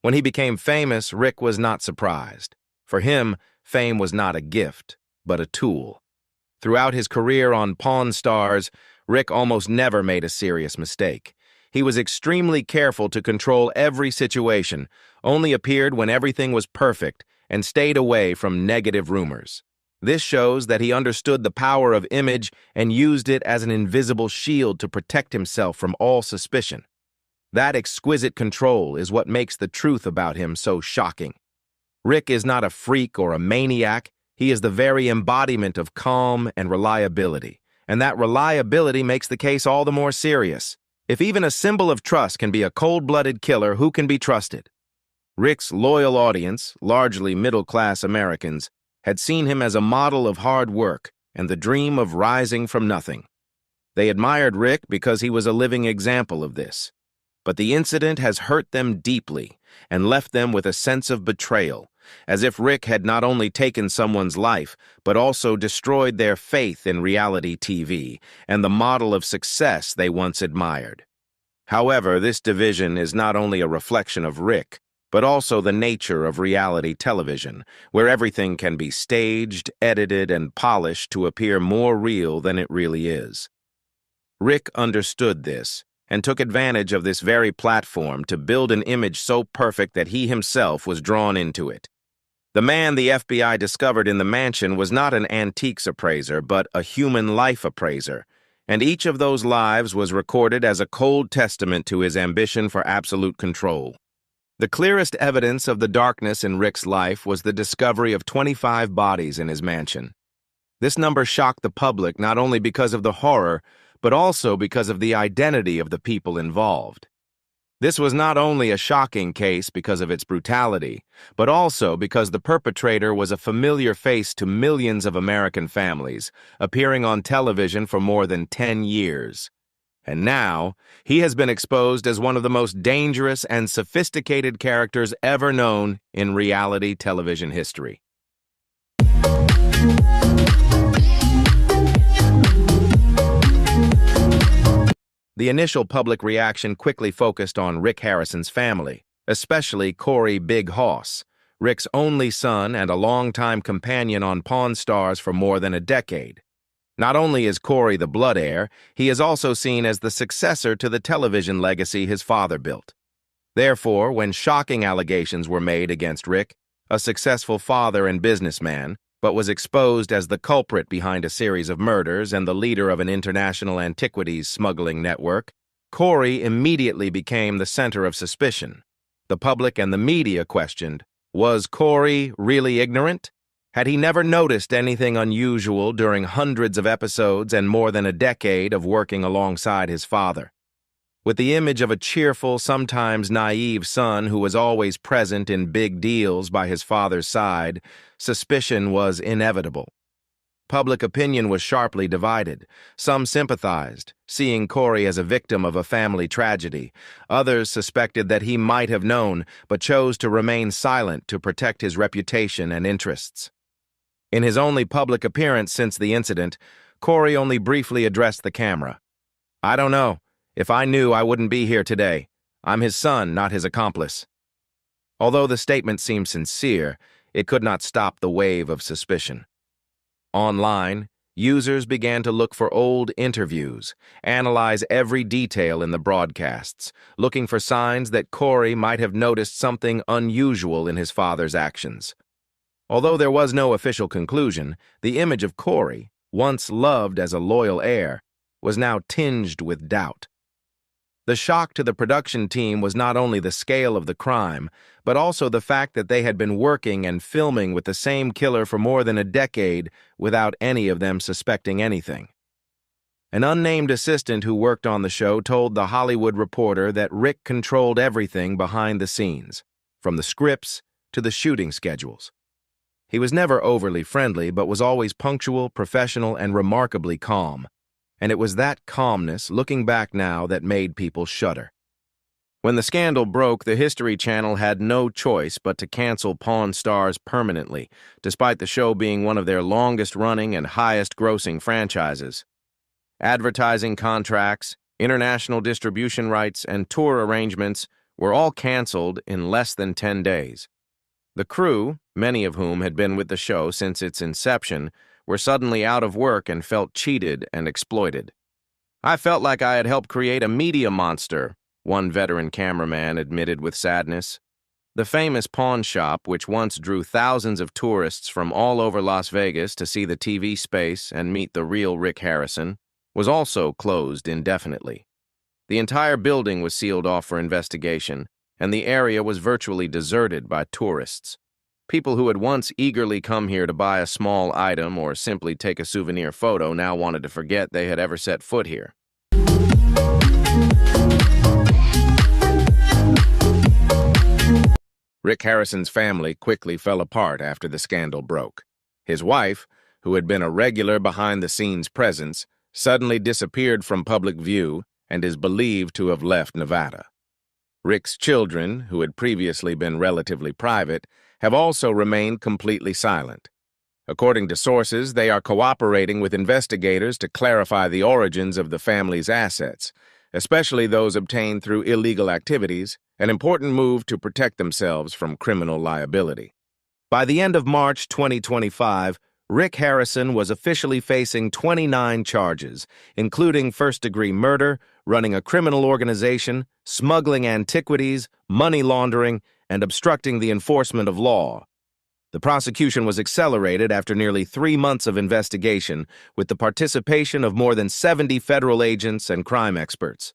When he became famous, Rick was not surprised. For him, fame was not a gift, but a tool. Throughout his career on Pawn Stars, Rick almost never made a serious mistake. He was extremely careful to control every situation, only appeared when everything was perfect, and stayed away from negative rumors. This shows that he understood the power of image and used it as an invisible shield to protect himself from all suspicion. That exquisite control is what makes the truth about him so shocking. Rick is not a freak or a maniac. He is the very embodiment of calm and reliability, and that reliability makes the case all the more serious. If even a symbol of trust can be a cold-blooded killer, who can be trusted? Rick's loyal audience, largely middle-class Americans, had seen him as a model of hard work and the dream of rising from nothing. They admired Rick because he was a living example of this. But the incident has hurt them deeply and left them with a sense of betrayal, as if Rick had not only taken someone's life, but also destroyed their faith in reality TV and the model of success they once admired. However, this division is not only a reflection of Rick, but also the nature of reality television, where everything can be staged, edited, and polished to appear more real than it really is. Rick understood this and took advantage of this very platform to build an image so perfect that he himself was drawn into it. The man the FBI discovered in the mansion was not an antiques appraiser, but a human life appraiser, and each of those lives was recorded as a cold testament to his ambition for absolute control. The clearest evidence of the darkness in Rick's life was the discovery of 25 bodies in his mansion. This number shocked the public not only because of the horror, but also because of the identity of the people involved. This was not only a shocking case because of its brutality, but also because the perpetrator was a familiar face to millions of American families, appearing on television for more than 10 years. And now, he has been exposed as one of the most dangerous and sophisticated characters ever known in reality television history. The initial public reaction quickly focused on Rick Harrison's family, especially Corey Big Hoss, Rick's only son and a longtime companion on Pawn Stars for more than a decade. Not only is Corey the blood heir, he is also seen as the successor to the television legacy his father built. Therefore, when shocking allegations were made against Rick, a successful father and businessman, but was exposed as the culprit behind a series of murders and the leader of an international antiquities smuggling network, Corey immediately became the center of suspicion. The public and the media questioned, was Corey really ignorant? Had he never noticed anything unusual during hundreds of episodes and more than a decade of working alongside his father? With the image of a cheerful, sometimes naive son who was always present in big deals by his father's side, suspicion was inevitable. Public opinion was sharply divided. Some sympathized, seeing Corey as a victim of a family tragedy. Others suspected that he might have known, but chose to remain silent to protect his reputation and interests. In his only public appearance since the incident, Corey only briefly addressed the camera. "I don't know. If I knew, I wouldn't be here today. I'm his son, not his accomplice." Although the statement seemed sincere, it could not stop the wave of suspicion. Online, Users began to look for old interviews, analyze every detail in the broadcasts, looking for signs that Corey might have noticed something unusual in his father's actions. Although there was no official conclusion, the image of Corey, once loved as a loyal heir, was now tinged with doubt. The shock to the production team was not only the scale of the crime, but also the fact that they had been working and filming with the same killer for more than a decade without any of them suspecting anything. An unnamed assistant who worked on the show told The Hollywood Reporter that Rick controlled everything behind the scenes, from the scripts to the shooting schedules. He was never overly friendly, but was always punctual, professional, and remarkably calm. And it was that calmness, looking back now, that made people shudder. When the scandal broke, the History Channel had no choice but to cancel Pawn Stars permanently, despite the show being one of their longest-running and highest-grossing franchises. Advertising contracts, international distribution rights, and tour arrangements were all canceled in less than 10 days. The crew, many of whom had been with the show since its inception, were suddenly out of work and felt cheated and exploited. "I felt like I had helped create a media monster," one veteran cameraman admitted with sadness. The famous pawn shop, which once drew thousands of tourists from all over Las Vegas to see the TV space and meet the real Rick Harrison, was also closed indefinitely. The entire building was sealed off for investigation, and the area was virtually deserted by tourists. People who had once eagerly come here to buy a small item or simply take a souvenir photo now wanted to forget they had ever set foot here. Rick Harrison's family quickly fell apart after the scandal broke. His wife, who had been a regular behind-the-scenes presence, suddenly disappeared from public view and is believed to have left Nevada. Rick's children, who had previously been relatively private, have also remained completely silent. According to sources, they are cooperating with investigators to clarify the origins of the family's assets, especially those obtained through illegal activities, an important move to protect themselves from criminal liability. By the end of March 2025, Rick Harrison was officially facing 29 charges, including first-degree murder, running a criminal organization, smuggling antiquities, money laundering, and obstructing the enforcement of law. The prosecution was accelerated after nearly 3 months of investigation, with the participation of more than 70 federal agents and crime experts.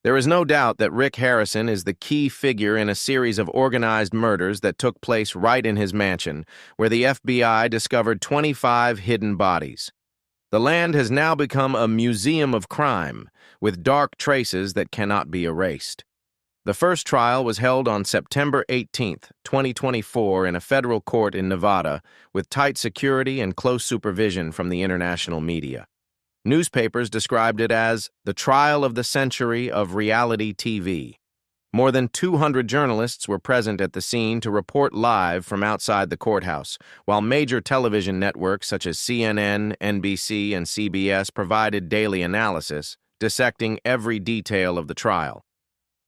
There is no doubt that Rick Harrison is the key figure in a series of organized murders that took place right in his mansion, where the FBI discovered 25 hidden bodies. The land has now become a museum of crime, with dark traces that cannot be erased. The first trial was held on September 18, 2024, in a federal court in Nevada, with tight security and close supervision from the international media. Newspapers described it as the trial of the century of reality TV. More than 200 journalists were present at the scene to report live from outside the courthouse, while major television networks such as CNN, NBC, and CBS provided daily analysis, dissecting every detail of the trial.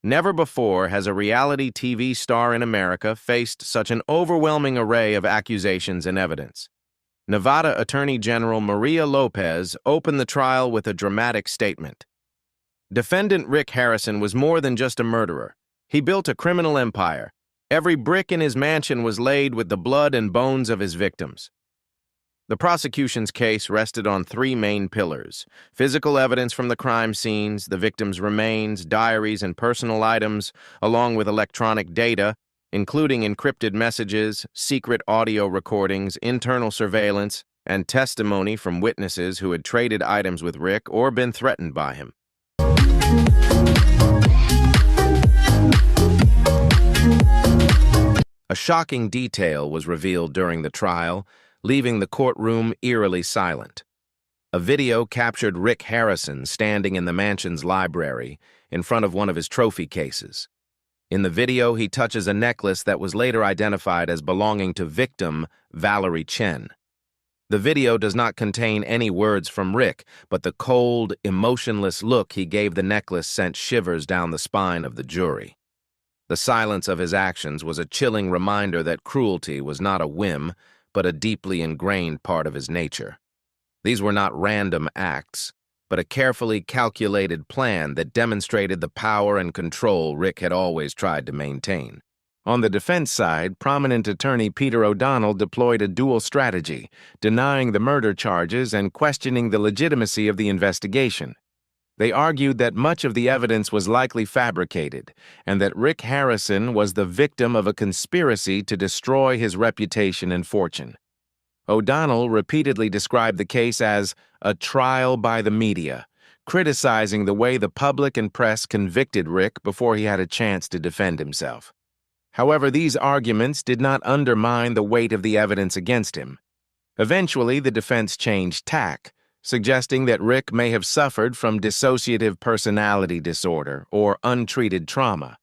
Never before has a reality TV star in America faced such an overwhelming array of accusations and evidence. Nevada Attorney General Maria Lopez opened the trial with a dramatic statement. Defendant Rick Harrison was more than just a murderer. He built a criminal empire. Every brick in his mansion was laid with the blood and bones of his victims. The prosecution's case rested on 3 main pillars: physical evidence from the crime scenes, the victims' remains, diaries, and personal items, along with electronic data, including encrypted messages, secret audio recordings, internal surveillance, and testimony from witnesses who had traded items with Rick or been threatened by him. A shocking detail was revealed during the trial, leaving the courtroom eerily silent. A video captured Rick Harrison standing in the mansion's library in front of one of his trophy cases. In the video, he touches a necklace that was later identified as belonging to victim Valerie Chen. The video does not contain any words from Rick, but the cold, emotionless look he gave the necklace sent shivers down the spine of the jury. The silence of his actions was a chilling reminder that cruelty was not a whim, but a deeply ingrained part of his nature. These were not random acts, but a carefully calculated plan that demonstrated the power and control Rick had always tried to maintain. On the defense side, prominent attorney Peter O'Donnell deployed a dual strategy, denying the murder charges and questioning the legitimacy of the investigation. They argued that much of the evidence was likely fabricated, and that Rick Harrison was the victim of a conspiracy to destroy his reputation and fortune. O'Donnell repeatedly described the case as a trial by the media, criticizing the way the public and press convicted Rick before he had a chance to defend himself. However, these arguments did not undermine the weight of the evidence against him. Eventually, the defense changed tack, suggesting that Rick may have suffered from dissociative personality disorder or untreated trauma.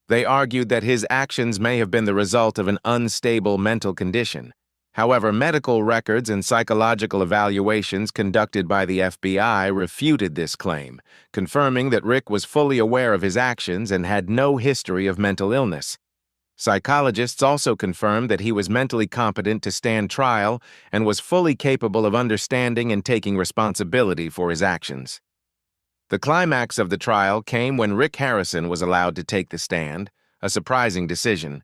They argued that his actions may have been the result of an unstable mental condition. However, medical records and psychological evaluations conducted by the FBI refuted this claim, confirming that Rick was fully aware of his actions and had no history of mental illness. Psychologists also confirmed that he was mentally competent to stand trial and was fully capable of understanding and taking responsibility for his actions. The climax of the trial came when Rick Harrison was allowed to take the stand, a surprising decision.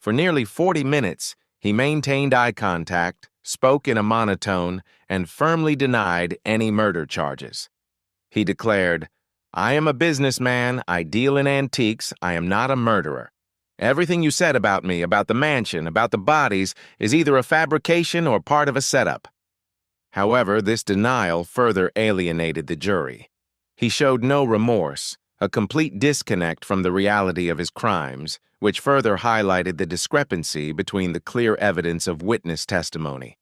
For nearly 40 minutes, he maintained eye contact, spoke in a monotone, and firmly denied any murder charges. He declared, "I am a businessman, I deal in antiques, I am not a murderer. Everything you said about me, about the mansion, about the bodies, is either a fabrication or part of a setup." However, this denial further alienated the jury. He showed no remorse, a complete disconnect from the reality of his crimes, which further highlighted the discrepancy between the clear evidence of witness testimony.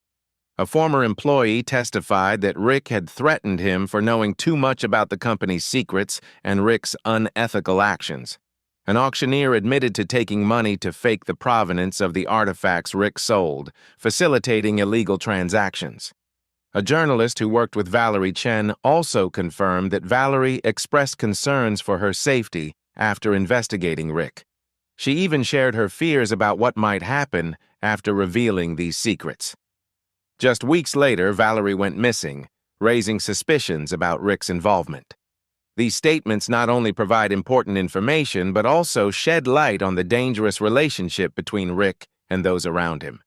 A former employee testified that Rick had threatened him for knowing too much about the company's secrets and Rick's unethical actions. An auctioneer admitted to taking money to fake the provenance of the artifacts Rick sold, facilitating illegal transactions. A journalist who worked with Valerie Chen also confirmed that Valerie expressed concerns for her safety after investigating Rick. She even shared her fears about what might happen after revealing these secrets. Just weeks later, Valerie went missing, raising suspicions about Rick's involvement. These statements not only provide important information, but also shed light on the dangerous relationship between Rick and those around him.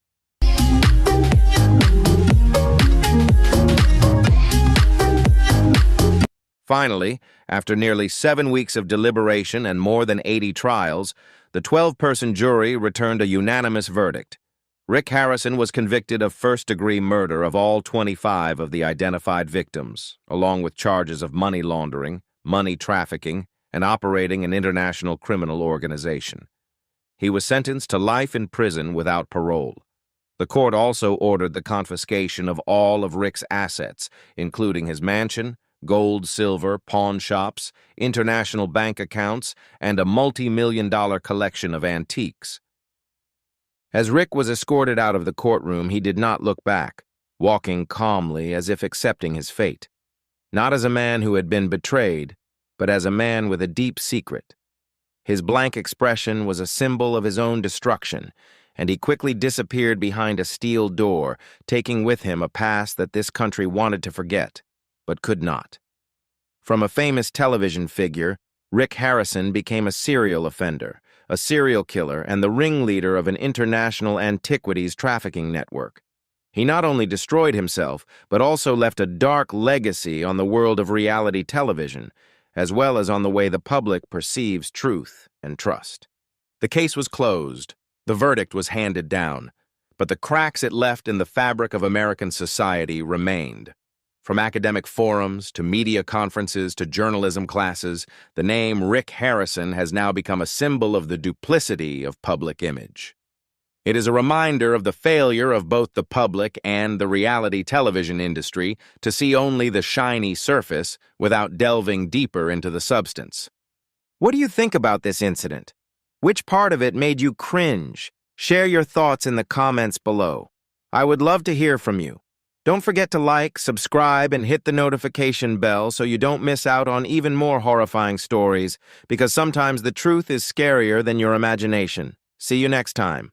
Finally, after nearly 7 weeks of deliberation and more than 80 trials, the 12-person jury returned a unanimous verdict. Rick Harrison was convicted of first-degree murder of all 25 of the identified victims, along with charges of money laundering, money trafficking, and operating an international criminal organization. He was sentenced to life in prison without parole. The court also ordered the confiscation of all of Rick's assets, including his mansion, gold, silver, pawn shops, international bank accounts, and a multi-million-dollar collection of antiques. As Rick was escorted out of the courtroom, he did not look back, walking calmly as if accepting his fate. Not as a man who had been betrayed, but as a man with a deep secret. His blank expression was a symbol of his own destruction, and he quickly disappeared behind a steel door, taking with him a past that this country wanted to forget, but could not. From a famous television figure, Rick Harrison became a serial offender, a serial killer, and the ringleader of an international antiquities trafficking network. He not only destroyed himself, but also left a dark legacy on the world of reality television, as well as on the way the public perceives truth and trust. The case was closed. The verdict was handed down, but the cracks it left in the fabric of American society remained. From academic forums to media conferences to journalism classes, the name Rick Harrison has now become a symbol of the duplicity of public image. It is a reminder of the failure of both the public and the reality television industry to see only the shiny surface without delving deeper into the substance. What do you think about this incident? Which part of it made you cringe? Share your thoughts in the comments below. I would love to hear from you. Don't forget to like, subscribe, and hit the notification bell so you don't miss out on even more horrifying stories, because sometimes the truth is scarier than your imagination. See you next time.